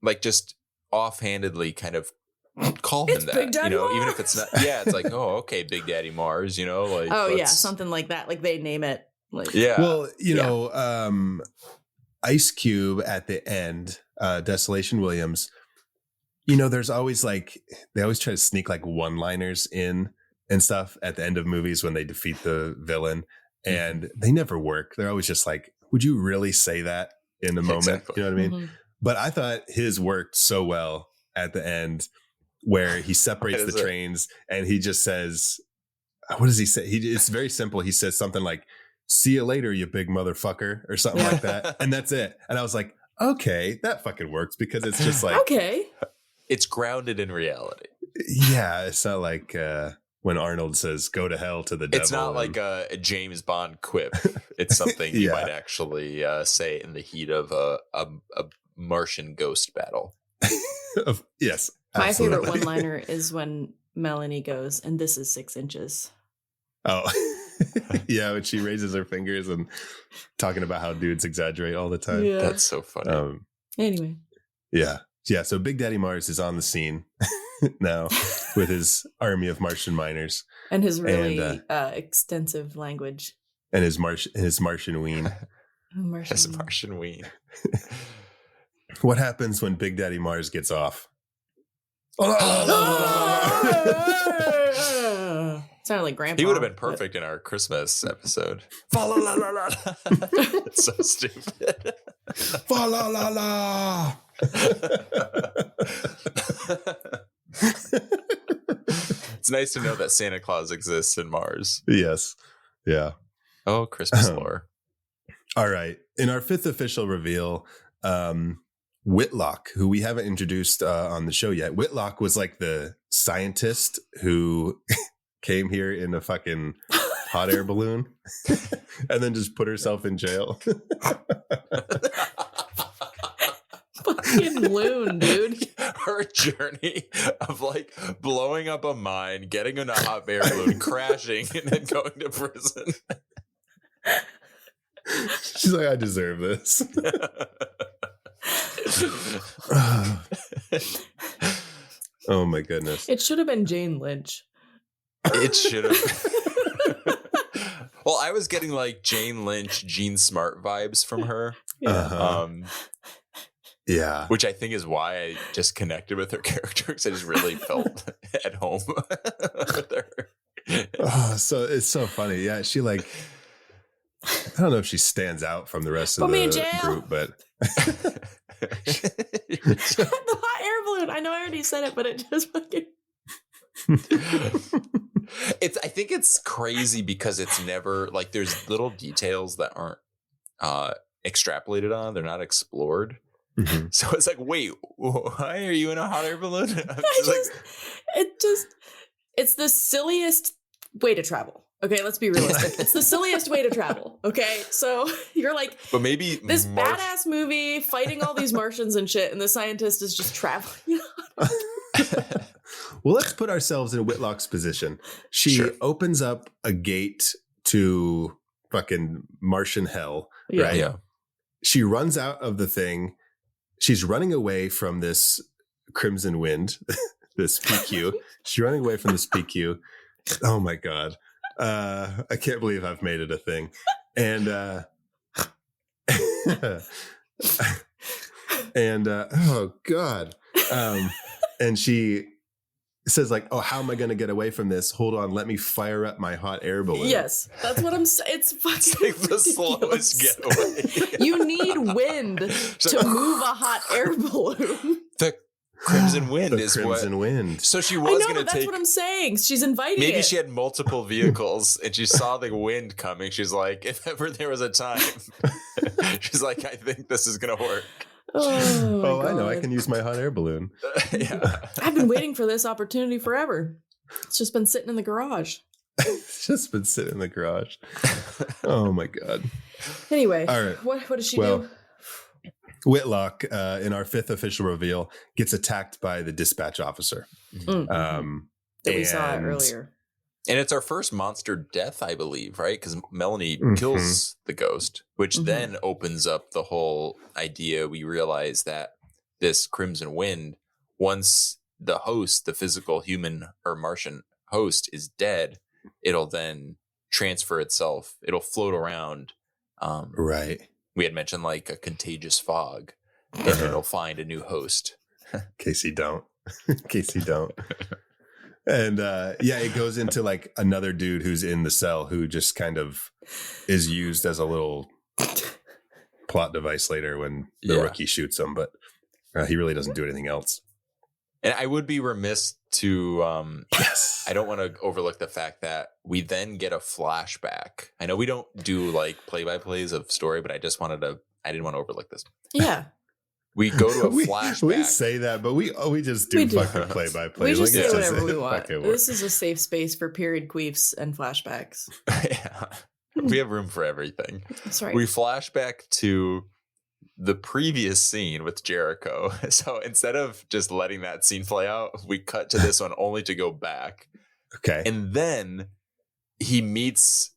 like just offhandedly kind of call him that, Big Daddy Mars. Even if it's not. Yeah, it's like, oh, okay, Big Daddy Mars, like. Oh yeah, something like that. Like they name it. Like Well, Ice Cube at the end, Desolation Williams. There's always they always try to sneak like one-liners in and stuff at the end of movies when they defeat the villain, and they never work. They're always just like, would you really say that in the moment? Exactly. You know what I mean? Mm-hmm. But I thought his worked so well at the end where he separates the trains and he just says, what does he say? It's very simple. He says something like, see you later, you big motherfucker, or something like that. And that's it. And I was like, okay, that fucking works because it's just like, okay. It's grounded in reality. Yeah. It's not like when Arnold says, go to hell to the devil. It's not like a James Bond quip. It's something you might actually say in the heat of a Martian ghost battle. Yes. My favorite one-liner is when Melanie goes, and this is 6 inches. Oh, yeah. When she raises her fingers and talking about how dudes exaggerate all the time. Yeah. That's so funny. Anyway. Yeah. Yeah. So Big Daddy Mars is on the scene now with his army of Martian miners. And his really extensive language. And his Martian ween. Martian ween. What happens when Big Daddy Mars gets off? Sounded like Grandpa. He would have been perfect in our Christmas episode. Fa la la la la. It's so stupid. Fa la la la. It's nice to know that Santa Claus exists in Mars. Yes. Yeah. Oh, Christmas lore. All right. In our 5th official reveal, Whitlock, who we haven't introduced on the show yet. Whitlock was like the scientist who came here in a fucking hot air balloon and then just put herself in jail. Fucking loon, dude. Her journey of like blowing up a mine, getting in a hot air balloon, crashing, and then going to prison. She's like, I deserve this. Oh my goodness. It should have been Jane Lynch. It should have. Well, I was getting like Jane Lynch, Jean Smart vibes from her. Uh-huh. Yeah. Which I think is why I just connected with her character, because I just really felt at home with her. Oh, so it's so funny. Yeah, she I don't know if she stands out from the rest of the group, but the hot air balloon. I know I already said it, but it just fucking. I think it's crazy because it's never like there's little details that aren't extrapolated on. They're not explored. Mm-hmm. So it's like, wait, why are you in a hot air balloon? It's the silliest way to travel. Okay, let's be realistic. It's the silliest way to travel. Okay, so you're like, but maybe this badass movie fighting all these Martians and shit, and the scientist is just traveling. Well, let's put ourselves in Whitlock's position. She opens up a gate to fucking Martian hell, right? Yeah. She runs out of the thing. She's running away from this Crimson Wind, this PQ. She's running away from this PQ. Oh my God. I can't believe I've made it a thing. And oh God. And she says like, oh, how am I going to get away from this? Hold on. Let me fire up my hot air balloon. Yes. That's what I'm saying. It's fucking like the slowest getaway. You need wind to move a hot air balloon. The Crimson Wind the Crimson Wind. So she was going to take. That's what I'm saying. She's inviting Maybe it. she had multiple vehicles and she saw the wind coming. She's like, if ever there was a time, she's like, I think this is going to work. Oh, I know. I can use my hot air balloon. Yeah. I've been waiting for this opportunity forever. It's just been sitting in the garage. It's just been sitting in the garage. Oh my God. Anyway, all right. What does she do? Whitlock, in our 5th official reveal, gets attacked by the dispatch officer. That we saw earlier. And it's our first monster death, I believe, right? Because Melanie kills the ghost, which then opens up the whole idea. We realize that this Crimson Wind, once the host, the physical human or Martian host, is dead, it'll then transfer itself. It'll float around. Right. We had mentioned like a contagious fog, and it'll find a new host. In case you don't. And it goes into like another dude who's in the cell who just kind of is used as a little plot device later when the rookie shoots him, but he really doesn't do anything else. And I would be remiss to, I don't want to overlook the fact that we then get a flashback. I know we don't do like play-by-plays of story, but I didn't want to overlook this. Yeah. We go to a flashback. We say that, but we just do fucking play-by-play. We just say whatever we want. This is a safe space for period queefs and flashbacks. Yeah. We have room for everything. That's right. We flash back to the previous scene with Jericho. So instead of just letting that scene play out, we cut to this one only to go back. Okay. And then he meets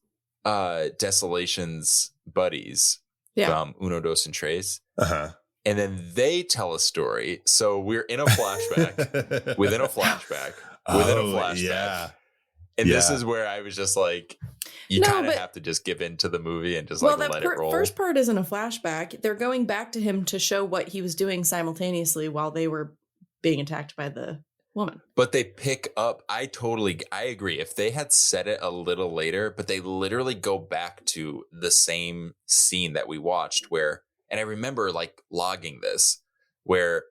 Desolation's buddies from Uno, Dos, and Tres. Uh-huh. And then they tell a story. So we're in a flashback within a flashback within a flashback. Yeah. And this is where I was just like, you kind of have to just give in to the movie and just let it roll. First part isn't a flashback. They're going back to him to show what he was doing simultaneously while they were being attacked by the woman. But they pick up. I agree. If they had said it a little later, but they literally go back to the same scene that we watched where, and I remember like logging this, where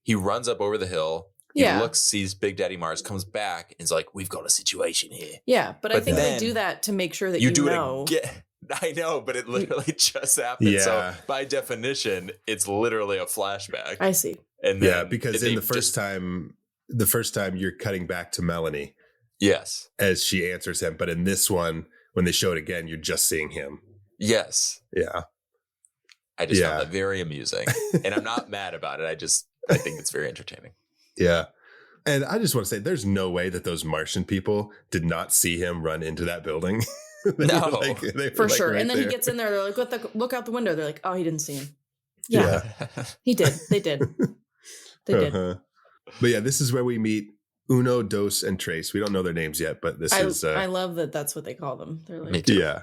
he runs up over the hill. He looks, sees Big Daddy Mars, comes back, and is like, "We've got a situation here." Yeah, but I think they do that to make sure that you do know. It again. I know, but it literally just happened. Yeah. So by definition, it's literally a flashback. I see. And because in the first time you're cutting back to Melanie. Yes. As she answers him, but in this one, when they show it again, you're just seeing him. Yes. Yeah. I just found that very amusing, and I'm not mad about it. I think it's very entertaining. Yeah. And I just want to say there's no way that those Martian people did not see him run into that building. No. For sure. Right and then he gets in there. They're like, look out the window. They're like, oh, he didn't see him. Yeah. He did. They did. They did. But yeah, this is where we meet Uno, Dos, and Tres. We don't know their names yet, but I love that that's what they call them. They're like, me too. Yeah.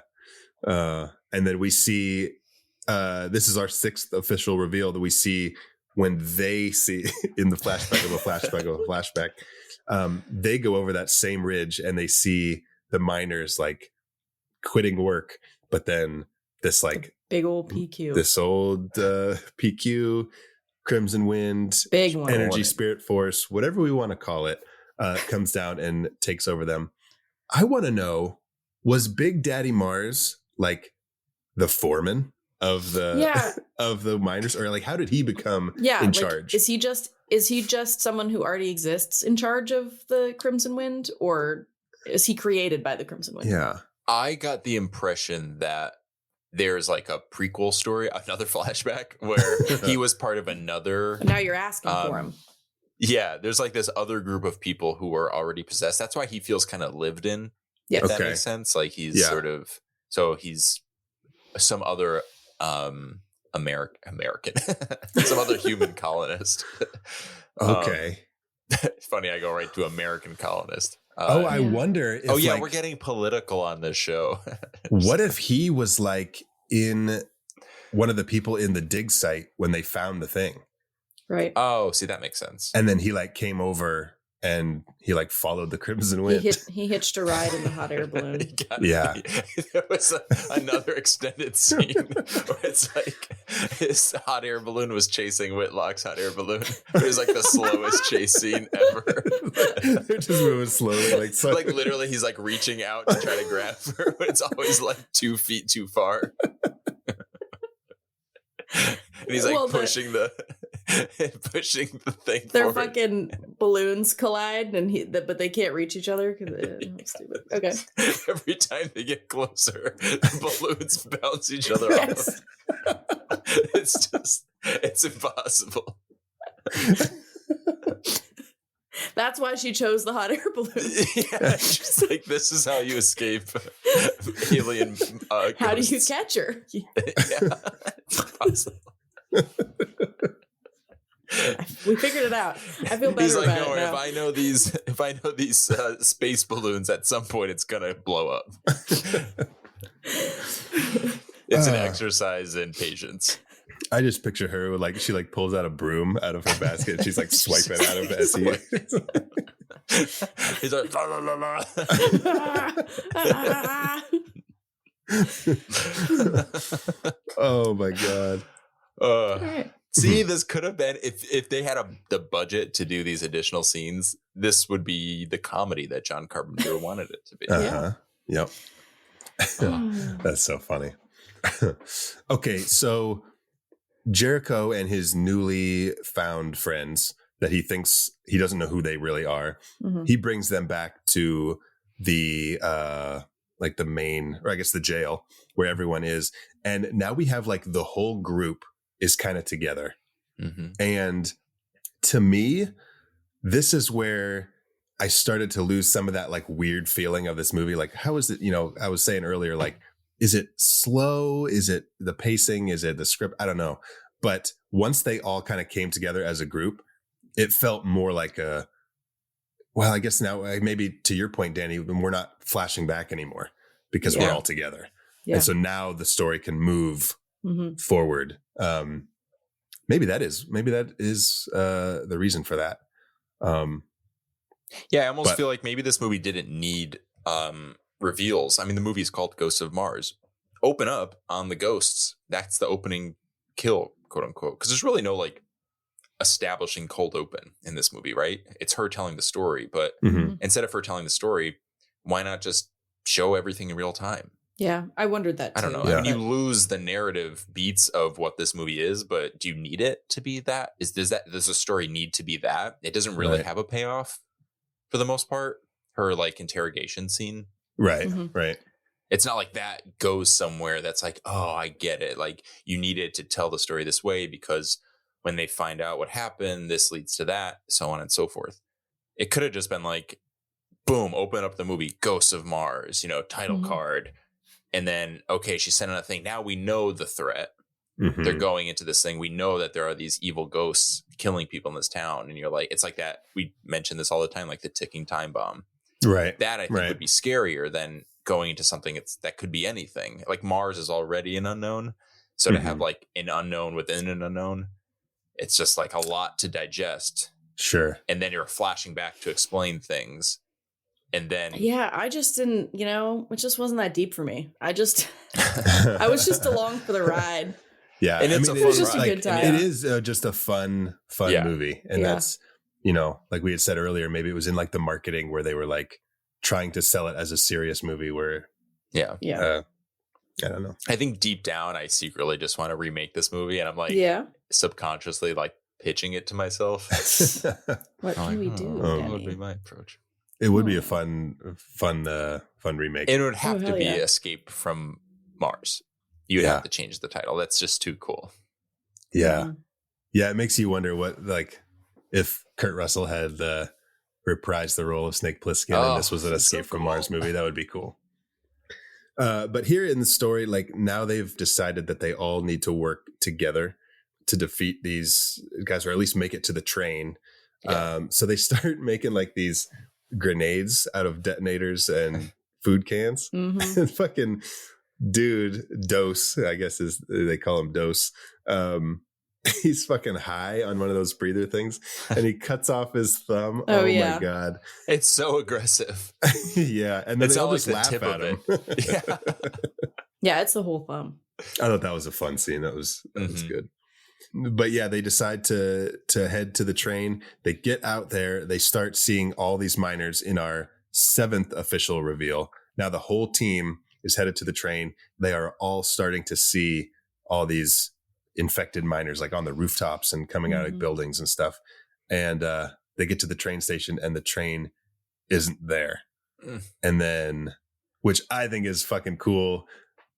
And then we see, this is our 6th official reveal that we see when they see in the flashback of a flashback of a flashback, they go over that same ridge and they see the miners like quitting work, but then this like big old PQ, this old PQ, Crimson Wind, big one, energy, spirit force, whatever we want to call it, comes down and takes over them. I want to know, was Big Daddy Mars like the foreman of the miners, or like how did he become in charge? Is he just someone who already exists in charge of the Crimson Wind, or is he created by the Crimson Wind? Yeah, I got the impression that there's like a prequel story, another flashback where he was part of another. Now you're asking for him. Yeah, there's like this other group of people who were already possessed. That's why he feels kind of lived in. Yeah, if that makes sense. Like he's sort of, so he's some other American, some other human colonist. Okay. It's funny, I go right to American colonist. I wonder if we're getting political on this show. What if he was like in one of the people in the dig site when they found the thing? Right. Oh, see, that makes sense. And then he like came over and he like followed the Crimson Wind. He hitched a ride in the hot air balloon. Yeah. There was another extended scene where it's like his hot air balloon was chasing Whitlock's hot air balloon. It was like the slowest chase scene ever. They're just moving slowly. Like literally he's like reaching out to try to grab her, but it's always like 2 feet too far. And he's like pushing the thing. Their fucking balloons collide, but they can't reach each other because stupid. Okay. Every time they get closer, the balloons bounce each other off. It's just It's impossible. That's why she chose the hot air balloon. Yeah, she's like, this is how you escape alien How do you ghosts. catch her? Yeah, it's impossible. We figured it out. I feel better He's like, about no, it now. if I know these space balloons, at some point it's gonna blow up. It's an exercise in patience. I just picture her with like she like pulls out a broom out of her basket. And she's like swiping out of Essie. He's like, la, la, la, la. Oh my god. Right. See, this could have been if they had the budget to do these additional scenes. This would be the comedy that John Carpenter wanted it to be. Yep. That's so funny. Okay, so Jericho and his newly found friends that he thinks he doesn't know who they really are. Mm-hmm. He brings them back to the like the main, or I guess the jail where everyone is. And now we have like the whole group is kind of together. Mm-hmm. And to me, this is where I started to lose some of that like weird feeling of this movie. Like, how is it, I was saying earlier, like, is it slow? Is it the pacing? Is it the script? I don't know. But once they all kind of came together as a group, it felt more like I guess now maybe to your point, Danny, we're not flashing back anymore because we're all together. Yeah. And so now the story can move forward. Maybe that is the reason for that. I almost feel like maybe this movie didn't need reveals. I mean, the movie is called Ghosts of Mars. Open up on the ghosts. That's the opening kill, quote unquote. Because there's really no like establishing cold open in this movie, right? It's her telling the story, but instead of her telling the story, why not just show everything in real time? Yeah, I wondered that too. I don't know. Yeah. I mean, you lose the narrative beats of what this movie is, but do you need it to be that? Does the story need to be that? It doesn't really have a payoff for the most part. Her like interrogation scene. Right. It's not like that goes somewhere that's like, oh, I get it. Like you needed to tell the story this way because when they find out what happened, this leads to that, so on and so forth. It could have just been like, boom, open up the movie, Ghosts of Mars, title card. And then, okay, she sent in a thing. Now we know the threat. They're going into this thing. We know that there are these evil ghosts killing people in this town. And you're like, it's like that. We mention this all the time, like the ticking time bomb. Right. That I think would be scarier than going into something that could be anything. Like Mars is already an unknown. So to have like an unknown within an unknown, it's just like a lot to digest. Sure. And then you're flashing back to explain things. And then I just didn't, it just wasn't that deep for me. I was just along for the ride. Yeah. And it was just a good time. It is just a fun movie. And that's, like we had said earlier, maybe it was in like the marketing where they were like trying to sell it as a serious movie where, I don't know. I think deep down, I secretly just want to remake this movie. And I'm like, subconsciously like pitching it to myself. What can we do? What would be my approach? It would be a fun remake. It would have to be Escape from Mars. You would have to change the title. That's just too cool. Yeah. Yeah. It makes you wonder what, like, if Kurt Russell had reprised the role of Snake Plissken and this was an Escape from Mars movie, that would be cool. But here in the story, like now they've decided that they all need to work together to defeat these guys, or at least make it to the train. Yeah. So they start making like these grenades out of detonators and food cans. And fucking dude, Dose, I guess they call him Dose. He's fucking high on one of those breather things and he cuts off his thumb. Oh my God. It's so aggressive. Yeah. And then they all just laugh at him. Yeah, it's the whole thumb. I thought that was a fun scene. That was good. But yeah, they decide to head to the train. They get out there. They start seeing all these miners in our 7th official reveal. Now the whole team is headed to the train. They are all starting to see all these infected miners like on the rooftops and coming out of buildings and stuff. And they get to the train station and the train isn't there. And then, which I think is fucking cool,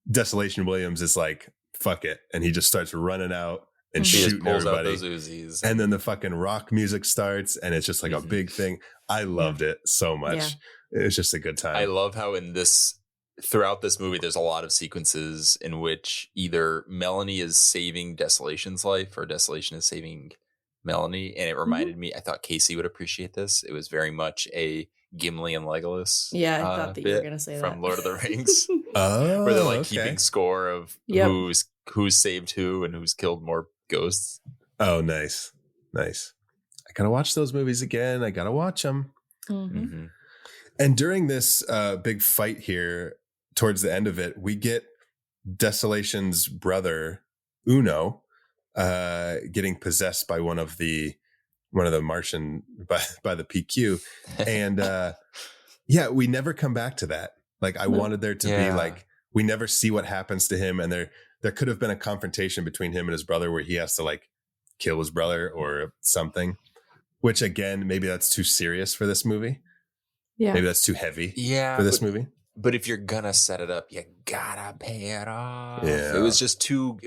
Desolation Williams is like, fuck it. And he just starts running out and She just shooting pulls everybody. out those uzis. And then the fucking rock music starts and it's just like a big thing. I loved it so much. It's just a good time. I love how throughout this movie, there's a lot of sequences in which either Melanie is saving Desolation's life or Desolation is saving Melanie. And it reminded me, I thought Casey would appreciate this. It was very much a Gimli and Legolas. Yeah, I thought that you were going to say from that. Lord of the Rings. Oh, where they're like keeping score of Yep. who's saved who and who's killed more ghosts. Oh, nice. I gotta watch those movies again. I gotta watch them. And during this big fight here, towards the end of it, we get Desolation's brother Uno getting possessed by one of the Martian by the PQ, and we never come back to that. Like I wanted there to be like we never see what happens to him, and there could have been a confrontation between him and his brother where he has to like kill his brother or something. Which again, maybe that's too serious for this movie. Yeah, maybe that's too heavy. Yeah, for this movie. But if you're gonna set it up, you gotta pay it off. Yeah. It was too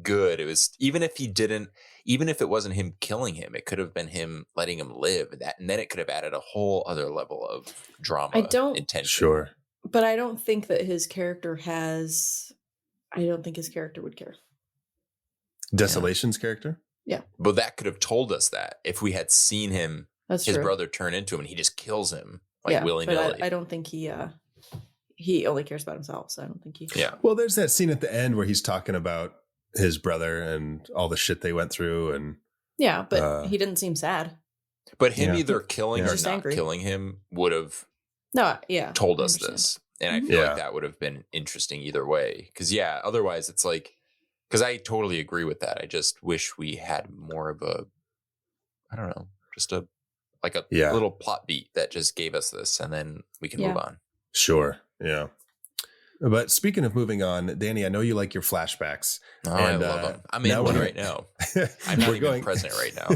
good. It was even if it wasn't him killing him, it could have been him letting him live. And then it could have added a whole other level of drama. Intention. Sure. But I don't think that his character would care. Desolation's character? Yeah. But that could have told us that if we had seen him, his brother turn into him and he just kills him willy-nilly. But I don't think he only cares about himself, so I don't think he. Yeah. Well, there's that scene at the end where he's talking about his brother and all the shit they went through, and but he didn't seem sad. But him either killing or Just not angry. killing him would have told us this, and I feel like that would have been interesting either way. Because otherwise it's like, because I totally agree with that. I just wish we had more of a, I don't know, just a little plot beat that just gave us this, and then we can move on. Sure. Yeah. But speaking of moving on, Danny, I know you like your flashbacks. Oh, I love them. I'm in one right now. I'm not even present right now.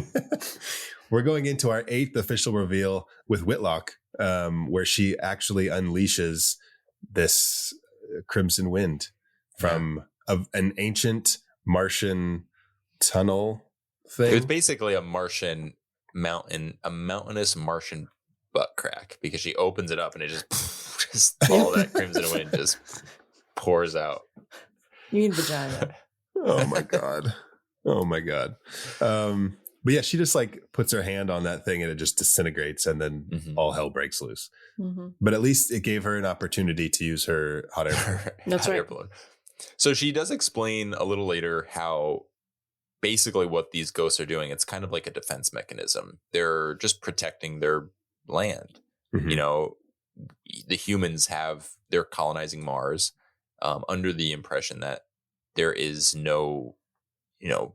We're going into our 8th official reveal with Whitlock, where she actually unleashes this crimson wind from an ancient Martian tunnel thing. It was basically a mountainous Martian butt crack, because she opens it up and it just all that crimson wind just pours out. You mean vagina? Oh my god. But yeah, she just like puts her hand on that thing and it just disintegrates, and then all hell breaks loose. But at least it gave her an opportunity to use her hot air. That's right. Balloon. So she does explain a little later how basically what these ghosts are doing, it's kind of like a defense mechanism. They're just protecting their land. You know, the humans they're colonizing Mars under the impression that there is no,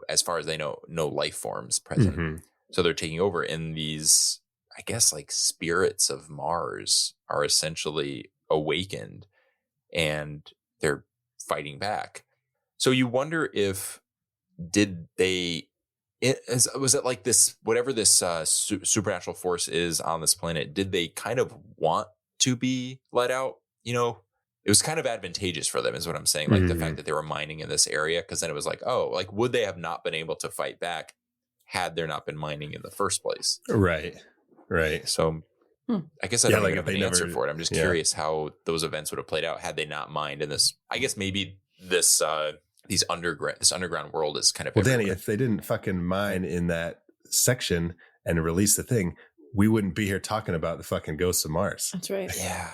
as far as they know, no life forms present. So they're taking over, and these, I guess, like spirits of Mars are essentially awakened and they're fighting back. So you wonder if was it like this, whatever this supernatural force is on this planet, did they kind of want to be let out? It was kind of advantageous for them, is what I'm saying. Like the fact that they were mining in this area, because then it was like, would they have not been able to fight back had there not been mining in the first place? Right. So I guess I don't have an answer for it. I'm just curious how those events would have played out had they not mined in this. I guess maybe this underground world is kind of. Well, Danny, if they didn't fucking mine in that section and release the thing, we wouldn't be here talking about the fucking ghosts of Mars. That's right. Yeah.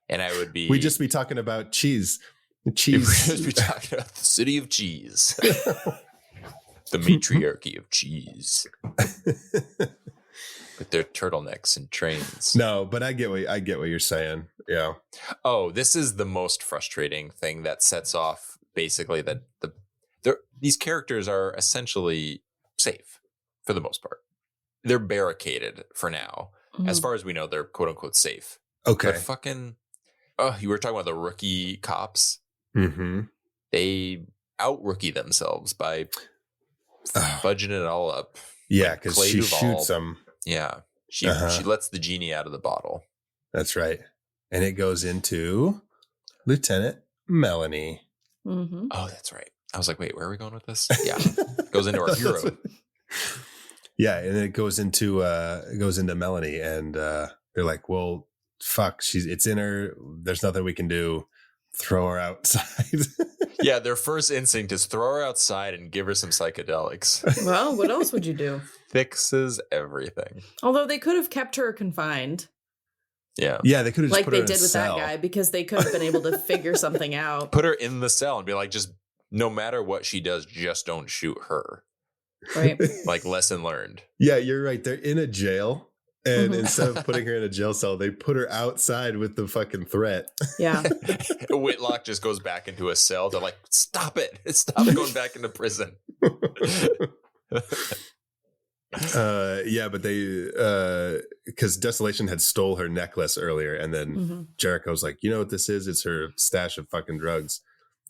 And I would be. We'd just be talking about cheese. We'd just be talking about the city of cheese. The matriarchy of cheese. With their turtlenecks and trains. No, but I get what you're saying. Yeah. Oh, this is the most frustrating thing that sets off basically that these characters are essentially safe for the most part. They're barricaded for now. As far as we know, they're quote unquote safe. Okay. But you were talking about the rookie cops. They out-rookie themselves by fudging it all up. Yeah, because Clea DuVall shoots them. Yeah. She lets the genie out of the bottle. That's right. And it goes into Lieutenant Melanie. Oh, that's right. I was like, wait, where are we going with this? Yeah. Goes into our hero. Yeah, and it goes into Melanie, and they're like, well, fuck, it's in her. There's nothing we can do. Throw her outside. Yeah, their first instinct is throw her outside and give her some psychedelics. Well, what else would you do? Fixes everything. Although they could have kept her confined. Yeah, they could have like put they her in did a with cell. that guy, because they could have been able to figure something out. Put her in the cell and be like, just no matter what she does, just don't shoot her. Right. Like, lesson learned. Yeah, you're right. They're in a jail. And instead of putting her in a jail cell, they put her outside with the fucking threat. Yeah. Whitlock just goes back into a cell. They're like, stop it. Stop going back into prison. Yeah, but they because Desolation had stole her necklace earlier, and then Jericho's like, you know what this is? It's her stash of fucking drugs.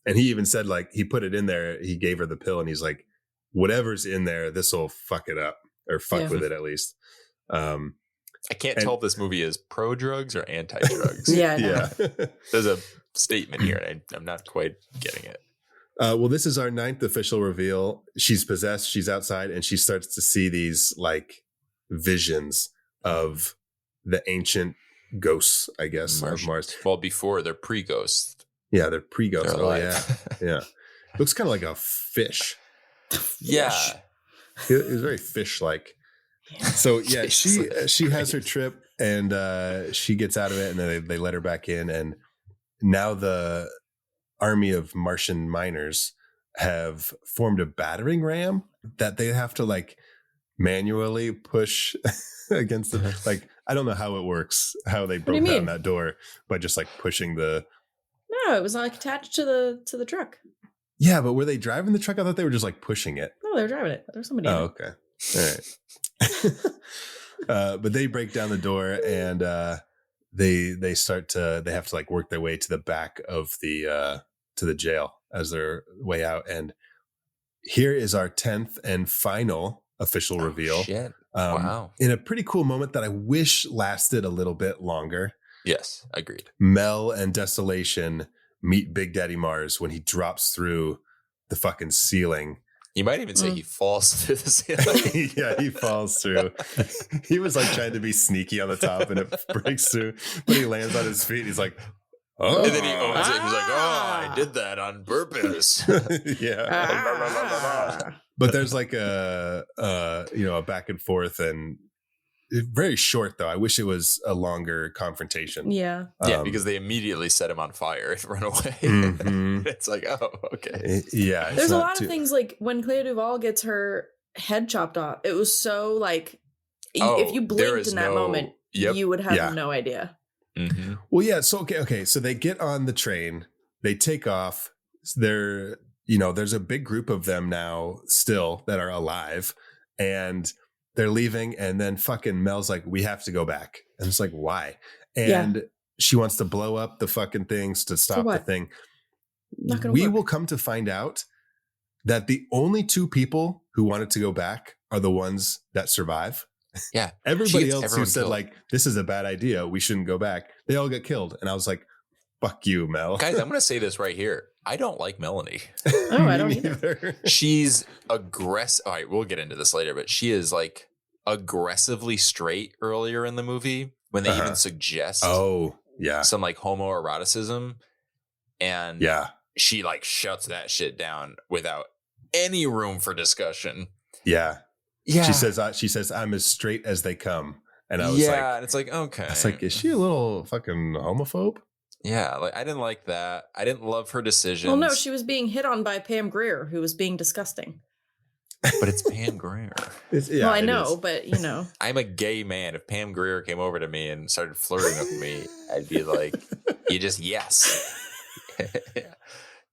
And he even said, like, he put it in there, he gave her the pill, and he's like, whatever's in there, this will fuck it up, or fuck with it at least. I can't tell if this movie is pro drugs or anti drugs. Yeah. There's a statement here, and I'm not quite getting it. Well, this is our 9th official reveal. She's possessed. She's outside, and she starts to see these like visions of the ancient ghosts, I guess, of Mars. Well, before they're pre-ghosts. Yeah, they're pre-ghosts. They're alive. Yeah. Looks kind of like a fish. Yeah. It was very fish-like. So yeah, she has her trip, and she gets out of it, and then they let her back in, and now the army of Martian miners have formed a battering ram that they have to like manually push against the like. I don't know how it works, how they broke down that door by just like pushing the. No, it was like attached to the truck. Yeah, but were they driving the truck? I thought they were just like pushing it. No, they were driving it. There's somebody. Oh, okay. All right. But they break down the door, and they start to. They have to like work their way to the back of the to the jail as their way out. And here is our 10th and final official reveal. Shit. Wow. In a pretty cool moment that I wish lasted a little bit longer. Yes, agreed. Mel and Desolation meet Big Daddy Mars when he drops through the fucking ceiling. You might even say he falls through the ceiling. Yeah, he falls through. He was like trying to be sneaky on the top, and it breaks through, but he lands on his feet. He's like, oh. And then he owns it. He's like, oh, I did that on purpose. Yeah. But there's like a back and forth, and very short though. I wish it was a longer confrontation. Yeah. Yeah, because they immediately set him on fire and run away. It's like, oh, okay. Yeah. There's a lot of things like when Clea DuVall gets her head chopped off. It was so like, if you blinked in that moment, you would have no idea. Mm-hmm. Well, yeah. So, okay. So they get on the train, they take off. There's a big group of them now still that are alive, and they're leaving, and then fucking Mel's like, we have to go back. And it's like, why? And she wants to blow up the fucking things to stop the thing. We will come to find out that the only 2 people who wanted to go back are the ones that survive. Yeah. Everybody else who said like, this is a bad idea, we shouldn't go back, they all get killed. And I was like, fuck you, Mel. Guys, I'm going to say this right here. I don't like Melanie. Oh, I don't either. She's aggressive. All right, we'll get into this later, but she is like aggressively straight earlier in the movie when they even suggest some like homoeroticism. And she like shuts that shit down without any room for discussion. Yeah. She says, I'm as straight as they come. And I was like, and it's like, okay. It's like, is she a little fucking homophobe? Yeah, like I didn't like that. I didn't love her decisions. Well, no, she was being hit on by Pam Grier, who was being disgusting. But it's Pam Grier. I know, but you know. I'm a gay man. If Pam Grier came over to me and started flirting with me, I'd be like, you just yes.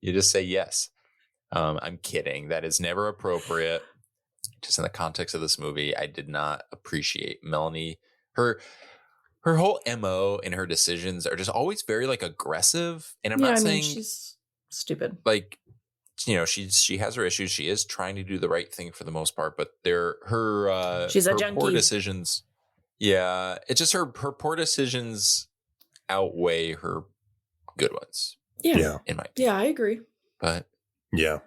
You just say yes. I'm kidding. That is never appropriate. Just in the context of this movie, I did not appreciate Melanie. Her whole MO and her decisions are just always very like aggressive. And I'm not saying she's stupid. Like, she has her issues. She is trying to do the right thing for the most part, but she's a junkie. Poor decisions. Yeah. It's just her poor decisions outweigh her good ones. Yeah. In my opinion. Yeah, I agree. But yeah.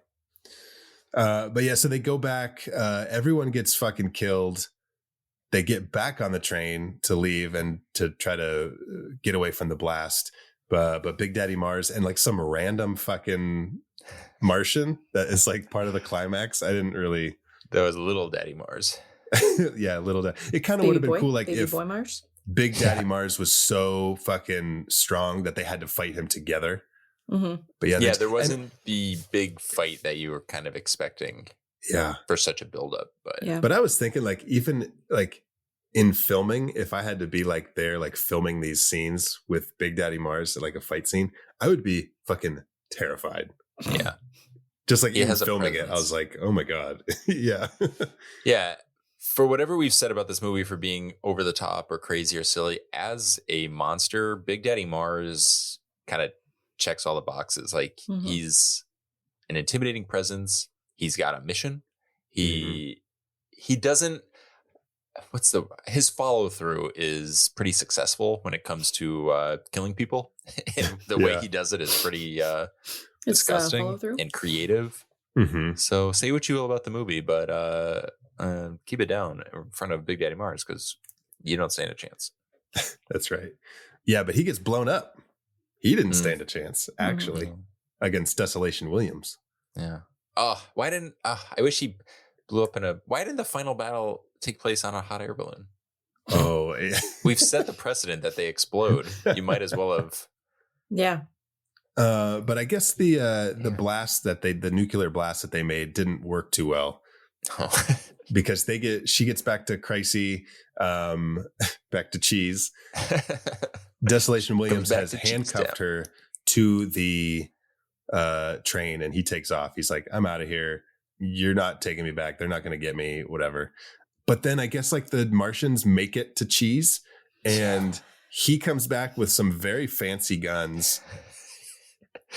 But yeah, so they go back. Everyone gets fucking killed. They get back on the train to leave and to try to get away from the blast. But Big Daddy Mars and like some random fucking Martian that is like part of the climax. I didn't really. That was Little Daddy Mars. Yeah, Little Daddy. It kind of would have been cool, like Baby if Boy Mars? Big Daddy Mars was so fucking strong that they had to fight him together. Mm-hmm. But yeah, there wasn't the big fight that you were kind of expecting. Yeah, for such a buildup. But I was thinking, like, even like in filming, if I had to be like there, like filming these scenes with Big Daddy Mars, like a fight scene, I would be fucking terrified. Yeah. Just like in filming it, I was like, oh my God. Yeah. Yeah. For whatever we've said about this movie for being over the top or crazy or silly, as a monster, Big Daddy Mars kind of checks all the boxes. Like he's an intimidating presence. He's got a mission. He doesn't, his follow through is pretty successful when it comes to killing people. And the way he does it is pretty disgusting and creative. So say what you will about the movie, but keep it down in front of Big Daddy Mars because you don't stand a chance. That's right. Yeah, but he gets blown up. He didn't stand a chance, actually, against Desolation Williams. Yeah. Oh, why didn't I wish he blew up why didn't the final battle take place on a hot air balloon? Oh, yeah. We've set the precedent that they explode. You might as well have. Yeah. But I guess the blast the nuclear blast that they made didn't work too well. Because she gets back to Cricey, back to Cheese. Desolation Williams has handcuffed her to the train and he takes off. He's like, I'm out of here. You're not taking me back. They're not going to get me, whatever. But then I guess like the Martians make it to Cheese and he comes back with some very fancy guns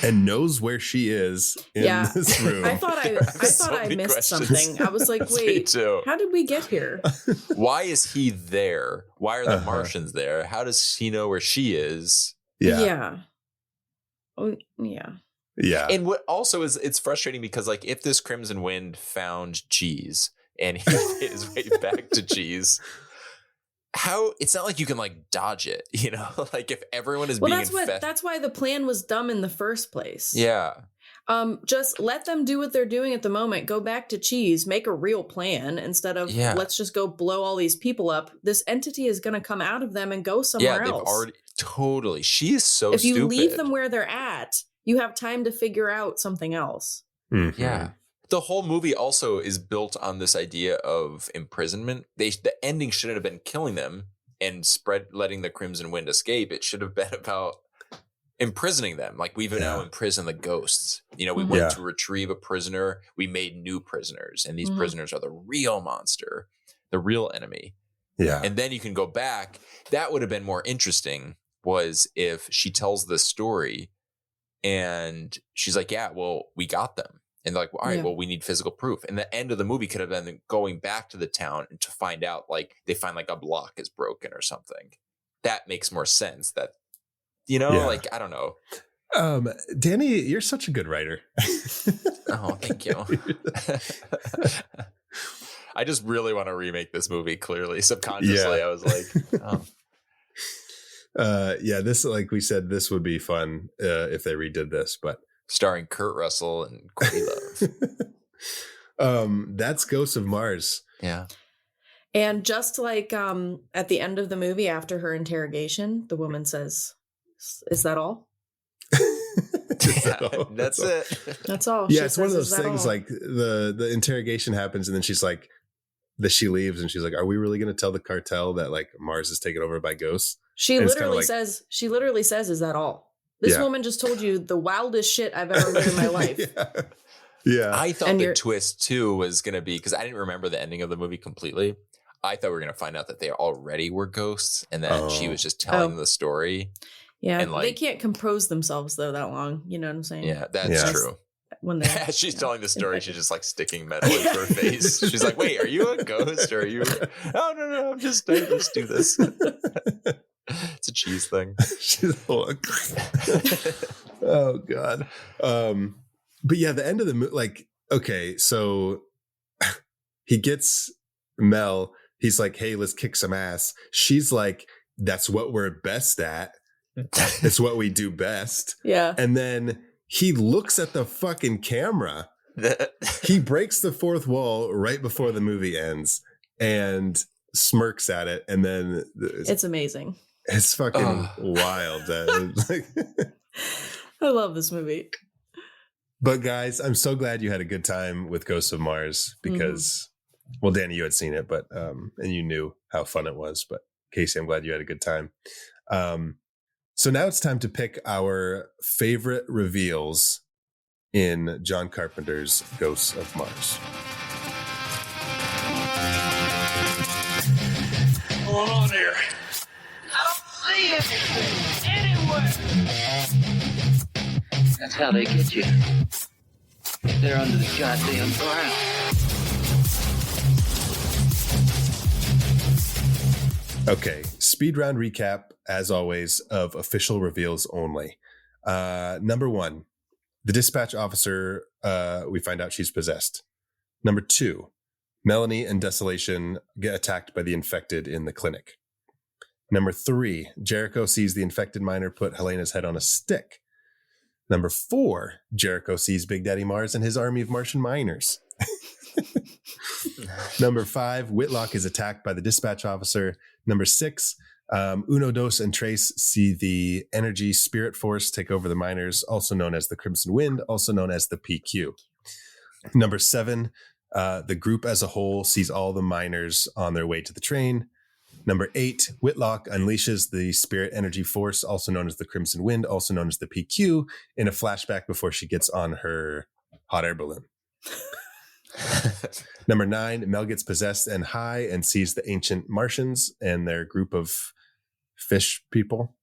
and knows where she is in this room. I thought I missed something. I was like, wait, how did we get here? Why is he there? Why are the Martians there? How does he know where she is? Yeah. Oh, yeah. Yeah. And what also is, it's frustrating because like if this Crimson Wind found Cheese and he made his way back to Cheese, it's not like you can like dodge it, you know, like if everyone is being infected. That's why the plan was dumb in the first place. Yeah. Just let them do what they're doing at the moment. Go back to Cheese, make a real plan instead of let's just go blow all these people up. This entity is going to come out of them and go somewhere else. They've already totally. She is so stupid. If you leave them where they're at, you have time to figure out something else. Mm-hmm. Yeah. The whole movie also is built on this idea of imprisonment. The ending shouldn't have been killing them and letting the Crimson Wind escape. It should have been about imprisoning them. Like we've now imprisoned the ghosts. You know, we went to retrieve a prisoner. We made new prisoners, and these prisoners are the real monster, the real enemy. Yeah. And then you can go back. That would have been more interesting was if she tells this story and she's like, yeah, well, we got them. And they're like, well, all right, well, we need physical proof. And the end of the movie could have been going back to the town to find out, like, they find like a block is broken or something. That makes more sense. That, you know, like, I don't know. Danny, you're such a good writer. Oh, thank you. I just really want to remake this movie. Clearly, subconsciously, I was like, this, like we said, this would be fun if they redid this, but starring Kurt Russell and Courtney Love. That's Ghosts of Mars. Yeah. And just like at the end of the movie, after her interrogation, the woman says, "Is that all?" That's it. That's all. Yeah, it's one of those things. Like the interrogation happens, and then she's like, she leaves, and she's like, "Are we really going to tell the cartel that like Mars is taken over by ghosts?" She literally says, "Is that all?" This woman just told you the wildest shit I've ever heard in my life. Yeah. I thought the twist too was going to be, because I didn't remember the ending of the movie completely. I thought we were going to find out that they already were ghosts, and then she was just telling the story. Yeah, and like, they can't compose themselves though that long. You know what I'm saying? Yeah, that's true. When as she's telling the story, she's just like sticking metal into her face. She's like, "Wait, are you a ghost or are you?" "Oh no, I just do this." It's a cheese thing. Oh God. But yeah, the end of the movie, like, okay, so he gets Mel. He's like, hey, let's kick some ass. She's like, that's what we're best at. It's what we do best. Yeah. And then he looks at the fucking camera. He breaks the fourth wall right before the movie ends and smirks at it. And then it's amazing. It's fucking wild. I love this movie. But guys, I'm so glad you had a good time with Ghosts of Mars because, well, Danny, you had seen it, but and you knew how fun it was. But Casey, I'm glad you had a good time. So now it's time to pick our favorite reveals in John Carpenter's Ghosts of Mars. What's going on here? I don't see anything anywhere. That's how they get you. They're under the goddamn ground. Okay, speed round recap, as always, of official reveals only. Number 1, the dispatch officer, we find out she's possessed. Number 2, Melanie and Desolation get attacked by the infected in the clinic. Number 3, Jericho sees the infected miner put Helena's head on a stick. Number 4, Jericho sees Big Daddy Mars and his army of Martian miners. Number 5, Whitlock is attacked by the dispatch officer. Number 6, Uno, Dos, and Trace see the energy spirit force take over the miners, also known as the Crimson Wind, also known as the PQ. Number 7, the group as a whole sees all the miners on their way to the train. Number 8, Whitlock unleashes the spirit energy force, also known as the Crimson Wind, also known as the PQ, in a flashback before she gets on her hot air balloon. Number 9, Mel gets possessed and high and sees the ancient Martians and their group of fish people.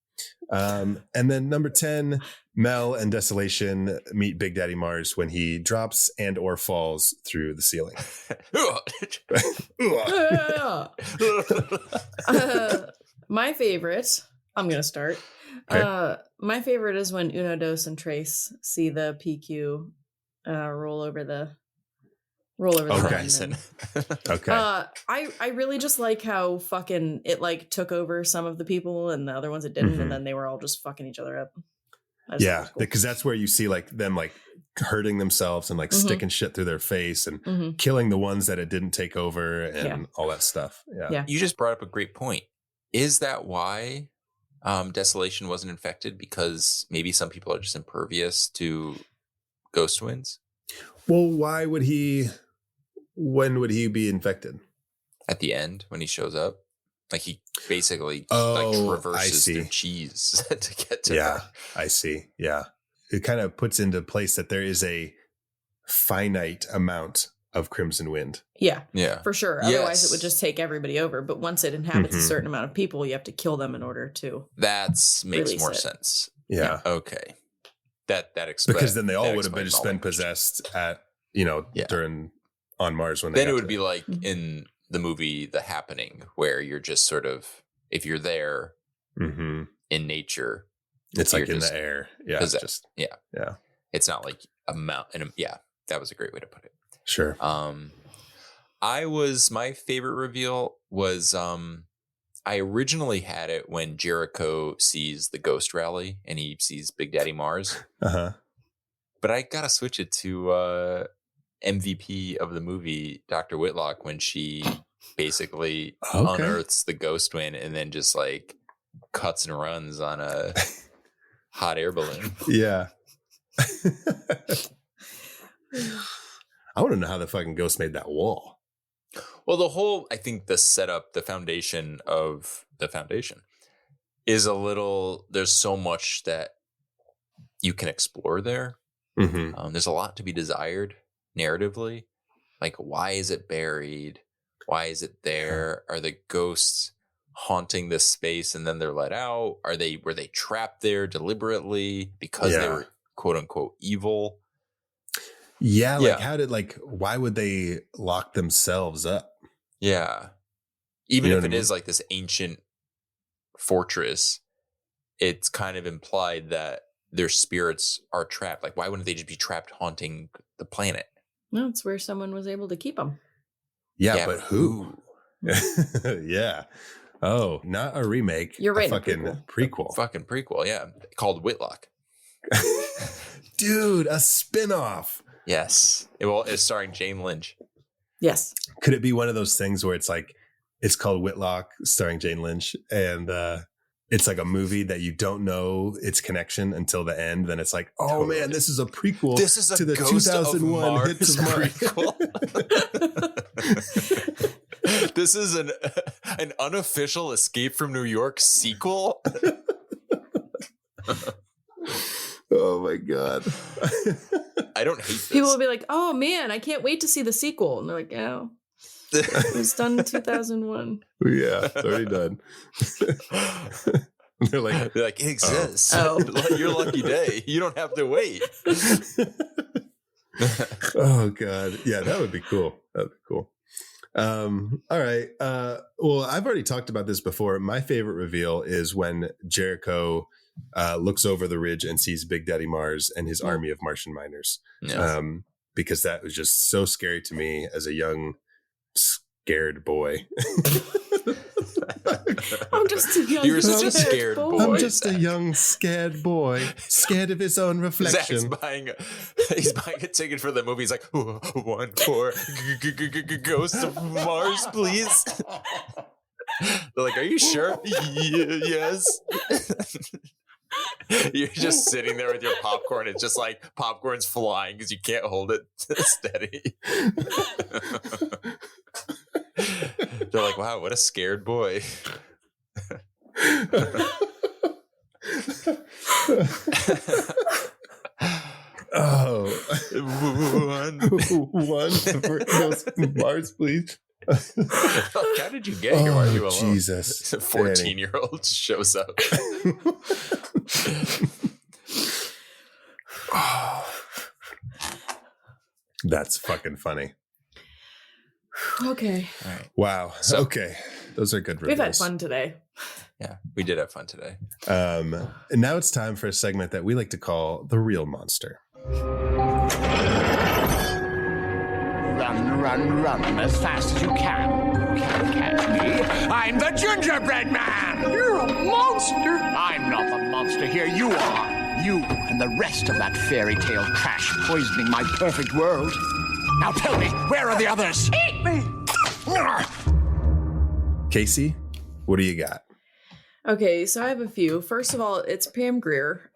And then number 10, Mel and Desolation meet Big Daddy Mars when he drops and or falls through the ceiling. My favorite, I'm going to start. Okay. My favorite is when Uno, Dos, and Trace see the PQ roll over the horizon. Okay. I really just like how fucking it like took over some of the people and the other ones it didn't, and then they were all just fucking each other up. Yeah, because that's where you see like them like hurting themselves and like sticking shit through their face and killing the ones that it didn't take over and all that stuff. Yeah. You just brought up a great point. Is that why Desolation wasn't infected? Because maybe some people are just impervious to ghost winds? Well, why would he? When would he be infected? At the end, when he shows up, like he basically traverses through cheese to get to her. I see. Yeah, it kind of puts into place that there is a finite amount of Crimson Wind. Yeah, for sure. Otherwise, it would just take everybody over. But once it inhabits a certain amount of people, you have to kill them in order to. That makes more sense. Yeah. Okay. That explains, because then they all would have just been possessed at during on Mars when they. Then it would be like in the movie The Happening, where you're just sort of, if you're there in nature, it's like in the air. Yeah, possessed. Yeah. It's not like a mountain. Yeah, that was a great way to put it. Sure. My favorite reveal was I originally had it when Jericho sees the Ghost Rally and he sees Big Daddy Mars. But I gotta switch it to MVP of the movie, Dr. Whitlock, when she basically unearths the ghost wind and then just like cuts and runs on a hot air balloon. Yeah. I want to know how the fucking ghost made that wall. Well, I think the setup, the foundation of the foundation is there's so much that you can explore there. There's a lot to be desired narratively. Like, why is it buried? Why is it there? Are the ghosts haunting this space and then they're let out? Were they trapped there deliberately because they were quote unquote evil? Yeah, why would they lock themselves up? Yeah. Even if it is like this ancient fortress, it's kind of implied that their spirits are trapped. Like, why wouldn't they just be trapped haunting the planet? No, it's where someone was able to keep them. Yeah, but who? Yeah. Oh, not a remake. You're right. A fucking prequel. Fucking prequel, yeah. Called Whitlock. Dude, a spinoff. Yes. It's starring Jane Lynch. Yes. Could it be one of those things where it's like, it's called Whitlock, starring Jane Lynch, and it's like a movie that you don't know its connection until the end. Then it's like, oh man, this is a prequel. This is to the Ghost 2001 hit to prequel. This is an unofficial Escape from New York sequel. Oh my God. I don't hate this. People will be like, oh man, I can't wait to see the sequel. And they're like, oh, it was done in 2001. Yeah, it's already done. They're like, it exists. Oh. Your lucky day. You don't have to wait. Oh God. Yeah, that would be cool. That'd be cool. All right. Well, I've already talked about this before. My favorite reveal is when Jericho looks over the ridge and sees Big Daddy Mars and his army of Martian miners. Yeah. Because that was just so scary to me as a young, scared boy. I'm just a young, You're such a scared boy. I'm just a young, scared boy, scared of his own reflection. Zach's buying a ticket for the movie. He's like, one for Ghost of Mars, please. They're like, are you sure? Yes. You're just sitting there with your popcorn. It's just like popcorn's flying because you can't hold it steady. They're like, wow, what a scared boy. Oh, one for Ghost of Mars, please. How did you get here? Why are you alone? Jesus. A 14-year-old shows up. That's fucking funny. Okay. All right. Wow. So- Okay. Those are good reviews. We've had fun today. Yeah, we did have fun today. And now it's time for a segment that we like to call The Real Monster. Run, run, run as fast as you can. You can't catch me. I'm the gingerbread man. You're a monster. I'm not the monster here. You are. You and the rest of that fairy tale trash poisoning my perfect world. Now tell me, where are the others? Eat me. Casey, what do you got? Okay, so I have a few. First of all, it's Pam Grier.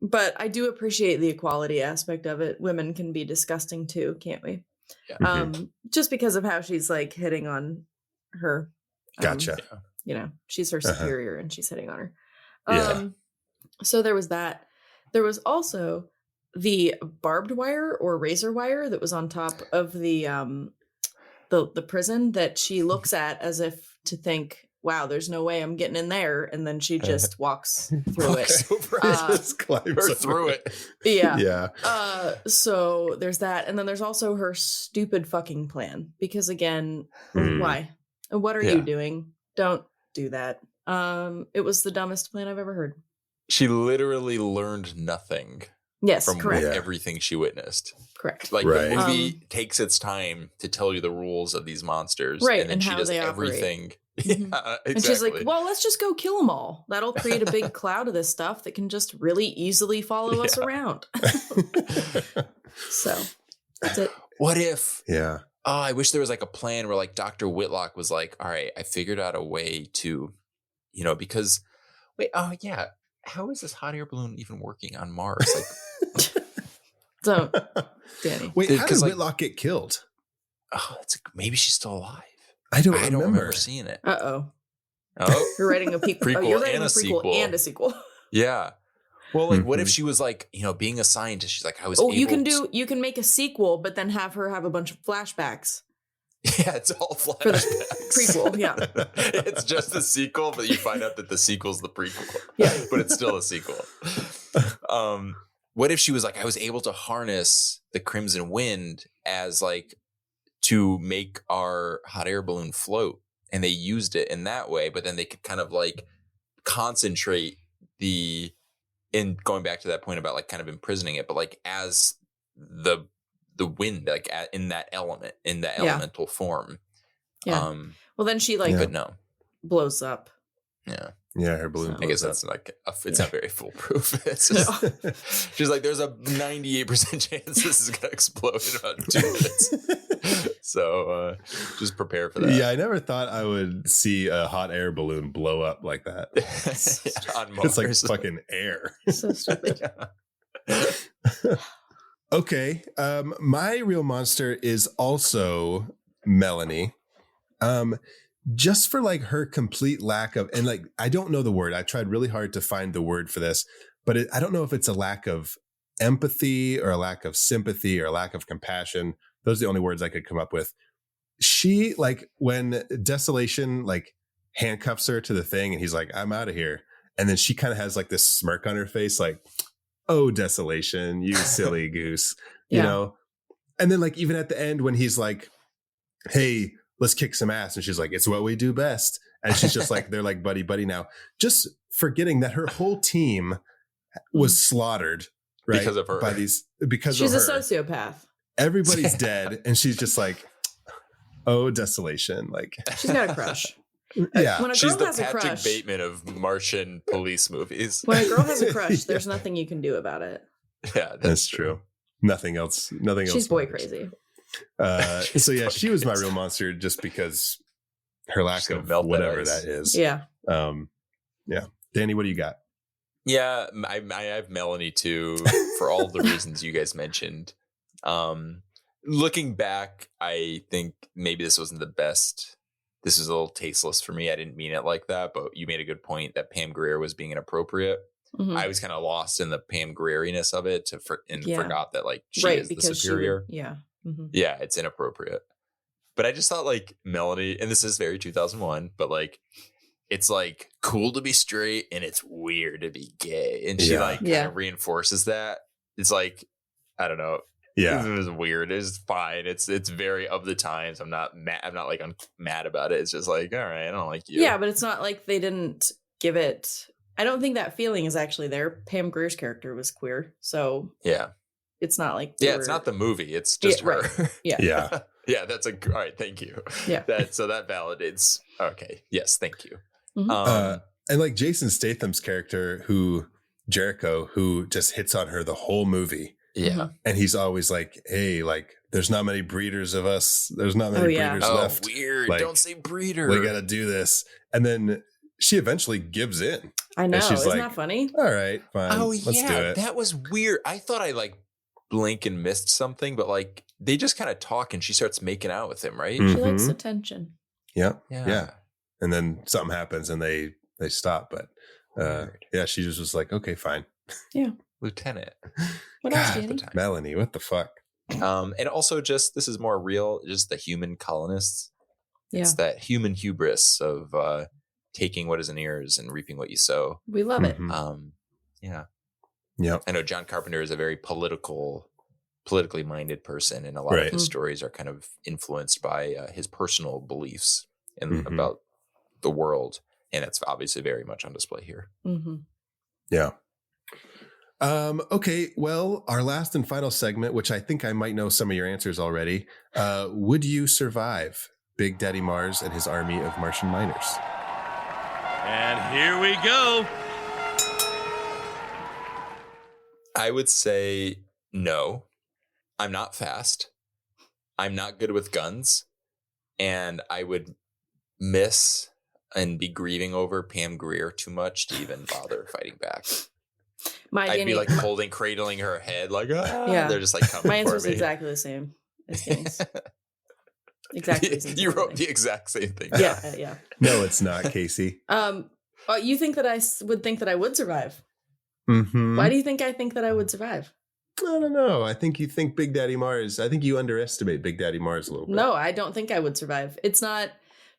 But I do appreciate the equality aspect of it. Women can be disgusting too, can't we? Yeah. Just because of how she's like hitting on her. Gotcha. You know, she's her superior and she's hitting on her. Yeah. So there was that. There was also the barbed wire or razor wire that was on top of the prison that she looks at as if to think, wow, there's no way I'm getting in there. And then she just walks through it. Just climbs through it. Yeah. Yeah. So there's that. And then there's also her stupid fucking plan. Because again, why? And what are you doing? Don't do that. It was the dumbest plan I've ever heard. She literally learned nothing. Yes, from correct. everything she witnessed. Correct. Like the movie takes its time to tell you the rules of these monsters. Right. And then she does everything. Yeah, exactly. And she's like, well, let's just go kill them all. That'll create a big cloud of this stuff that can just really easily follow us around. So that's it. What if? Yeah. Oh, I wish there was like a plan where like Dr. Whitlock was like, all right, I figured out a way to, because wait, oh yeah. How is this hot air balloon even working on Mars? Like, so, Danny. Wait, how did Whitlock get killed? Oh, maybe she's still alive. I don't remember seeing it. Uh-oh. Oh, you're writing a prequel you're writing and a prequel sequel. and a sequel. Yeah. Well, like, what if she was like, being a scientist? She's like, I was. Oh, you can make a sequel, but then have her have a bunch of flashbacks. Yeah, it's all flashbacks. For the prequel, yeah. It's just the sequel, but you find out that the sequel's the prequel. Yeah. But it's still a sequel. What if she was like, I was able to harness the crimson wind as like to make our hot air balloon float, and they used it in that way, but then they could kind of like concentrate in going back to that point about like kind of imprisoning it, but like as the the wind, like in that elemental form. Yeah. Well, then she like but no, blows up. Yeah. Yeah, her balloon. I guess that's like it's not very foolproof. It's just, she's like, there's a 98% chance this is gonna explode in about 2 minutes. So just prepare for that. Yeah, I never thought I would see a hot air balloon blow up like that. On Mars. It's like fucking air. So stupid. Okay, my real monster is also Melanie. Just for like her complete lack of, and like, I don't know the word. I tried really hard to find the word for this, but I don't know if it's a lack of empathy or a lack of sympathy or a lack of compassion. Those are the only words I could come up with. She, like, when Desolation like handcuffs her to the thing and he's like, I'm out of here. And then she kind of has like this smirk on her face, like, oh, Desolation, you silly goose, you know? And then like, even at the end when he's like, hey, let's kick some ass. And she's like, it's what we do best. And she's just like, they're like buddy now, just forgetting that her whole team was slaughtered, right? Because of her. Because she's of her. She's a sociopath. Everybody's dead. And she's just like, oh, Desolation. Like, she's got a crush. Yeah. When a girl she's the has a Patrick crush, Bateman of Martian police movies. when a girl has a crush, there's nothing you can do about it. Yeah, that's true. Nothing else. She's boy crazy. So yeah, she was my real monster just because her lack of whatever that is. Yeah. Yeah. Danny, what do you got? Yeah, I have Melanie too, for all the reasons you guys mentioned. Looking back, I think maybe this wasn't the best. This is a little tasteless for me. I didn't mean it like that, but you made a good point that Pam Grier was being inappropriate. Mm-hmm. I was kind of lost in the Pam Grieriness of it forgot that like she is the superior. Yeah, it's inappropriate. But I just thought like Melanie, and this is very 2001, but like it's like cool to be straight and it's weird to be gay, and she kind of reinforces that. It's like, I don't know. Yeah, it was weird. It's fine. It's very of the times. I'm not mad. I'm not like I'm mad about it. It's just like, all right, I don't like you. Yeah, but it's not like they didn't give it. I don't think that feeling is actually there. Pam Grier's character was queer, so yeah, it's not like it's not the movie. It's just her. Right. Yeah, yeah. That's all right. Thank you. Yeah, that validates. Okay. Yes. Thank you. Mm-hmm. And like Jason Statham's character, Jericho, who just hits on her the whole movie. Yeah. And he's always like, hey, like, there's not many breeders of us. There's not many breeders left. Weird. Like, don't say breeder. We got to do this. And then she eventually gives in. I know. She's Isn't like, that funny? All right, fine. Oh, let's do it. That was weird. I thought I like blink and missed something, but like they just kind of talk and she starts making out with him, right? Mm-hmm. She likes attention. Yeah. And then something happens and they stop. But she just was like, okay, fine. Yeah. Lieutenant. What else, Danny? Melanie, what the fuck? And also just, this is more real, just the human colonists. Yeah. It's that human hubris of taking what isn't yours and reaping what you sow. We love it. Yeah. Yep. I know John Carpenter is a very politically minded person, and a lot of his stories are kind of influenced by his personal beliefs and about the world. And that's obviously very much on display here. Mm-hmm. Yeah. Okay, well, our last and final segment, which I think I might know some of your answers already. Would you survive Big Daddy Mars and his army of Martian miners? And here we go. I would say no. I'm not fast. I'm not good with guns. And I would miss and be grieving over Pam Grier too much to even bother fighting back. I'd be like cradling her head, like, they're just like coming. My answer is me. Exactly the same as Danny's. Exactly the same. You wrote the exact same thing. Yeah. No, it's not, Casey. You think that I would think that I would survive? Mm-hmm. Why do you think I think that I would survive? I don't know. I think you think Big Daddy Mars. I think you underestimate Big Daddy Mars a little bit. No, I don't think I would survive. It's not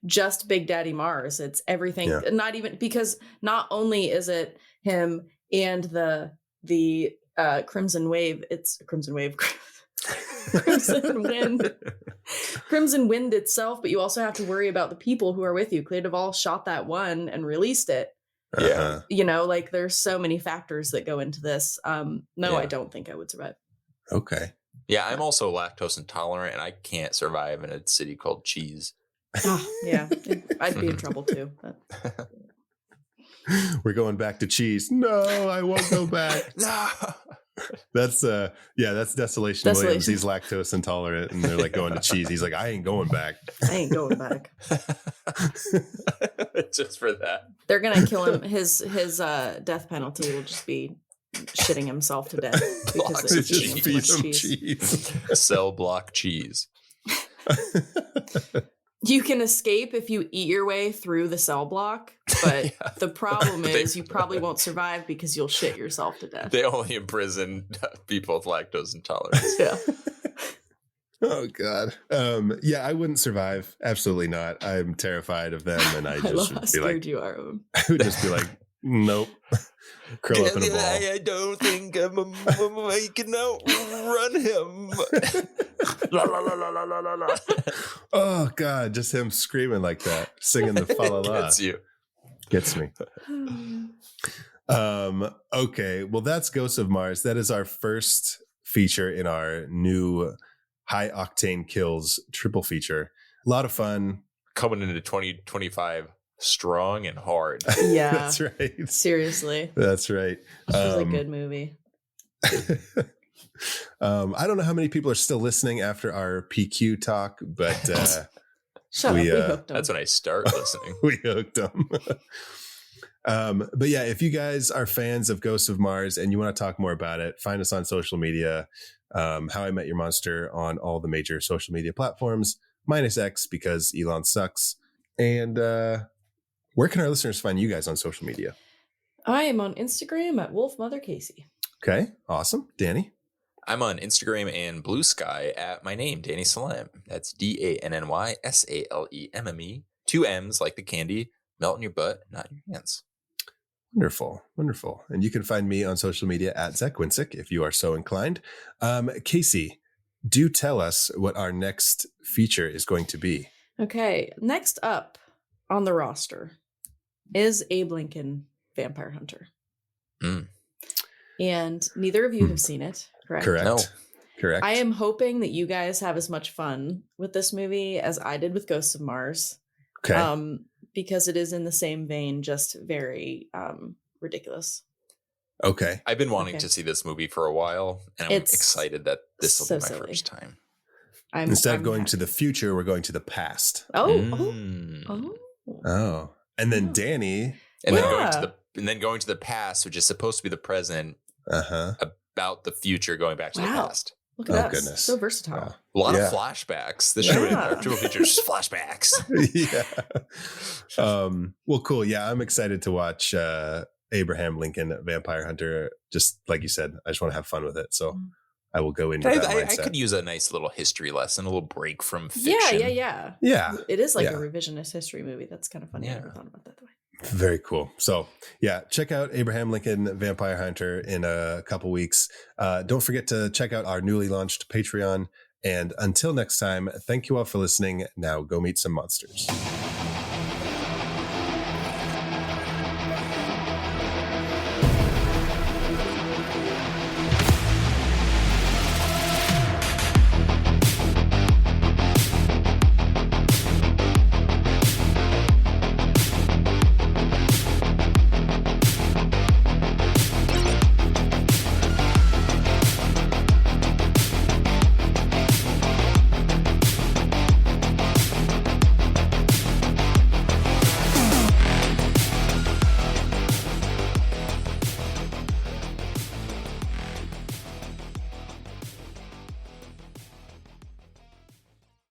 just Big Daddy Mars. It's everything. Yeah. Not even because not only is it him and the Crimson Wave. It's Crimson Wave. Crimson Wind. Crimson Wind itself, but you also have to worry about the people who are with you. Clea DuVall shot that one and released it. Yeah. You know, like there's so many factors that go into this. I don't think I would survive. Okay. Yeah, I'm also lactose intolerant, and I can't survive in a city called cheese. Oh, yeah, I'd be in trouble too. But. We're going back to cheese. No, I won't go back. No. That's Desolation Williams. He's lactose intolerant, and they're like going to cheese. He's like, I ain't going back. I ain't going back. Just for that. They're gonna kill him. His death penalty will just be shitting himself to death because it's just feed him cheese. Cell block cheese. You can escape if you eat your way through the cell block, but the problem is you probably won't survive because you'll shit yourself to death. They only imprison people with lactose intolerance. Yeah. Oh God. Yeah, I wouldn't survive. Absolutely not. I'm terrified of them, and I just would be like, you are. I would just be like, nope. Curl up in a ball. I don't think I can outrun him. La, la, la, la, la, la, la. Oh God, just him screaming like that, singing the fa la la. Gets me. Okay, well, that's Ghosts of Mars. That is our first feature in our new High Octane Kills triple feature. A lot of fun. Coming into 2025 strong and hard. Yeah. That's right. Seriously. That's right. This was a good movie. I don't know how many people are still listening after our PQ talk, but Shut up, we hooked them. That's when I start listening. We hooked them. But yeah, if you guys are fans of Ghosts of Mars and you want to talk more about it, find us on social media. How I Met Your Monster on all the major social media platforms, minus X because Elon sucks. And where can our listeners find you guys on social media? I am on Instagram at WolfMotherCasey. Okay, awesome. Danny? I'm on Instagram and Blue Sky at my name, Danny Salem. That's DANNYSALEMME. 2 M's like the candy. Melt in your butt, not in your hands. Wonderful. Wonderful. And you can find me on social media at Zach Winsick if you are so inclined. Casey, do tell us what our next feature is going to be. Okay. Next up on the roster is Abe Lincoln, Vampire Hunter. And neither of you have seen it, correct? Correct. No. Correct. I am hoping that you guys have as much fun with this movie as I did with Ghosts of Mars. Okay. Because it is in the same vein, just very ridiculous. Okay. I've been wanting to see this movie for a while, and I'm excited that this will be my first time. Instead of going to the future, we're going to the past. Oh. And then Danny. And then going to the past, which is supposed to be the present, about the future going back to the past. Look at that. Goodness. So versatile. A lot of flashbacks. This show triple features flashbacks. Yeah. Well, cool. Yeah, I'm excited to watch Abraham Lincoln Vampire Hunter. Just like you said, I just want to have fun with it. So I will go into that mindset. I could use a nice little history lesson, a little break from fiction. Yeah. It is like a revisionist history movie. That's kind of funny. I never thought about that the way. Very cool. So yeah, check out Abraham Lincoln Vampire Hunter in a couple weeks. Don't forget to check out our newly launched Patreon. And until next time, thank you all for listening. Now go meet some monsters.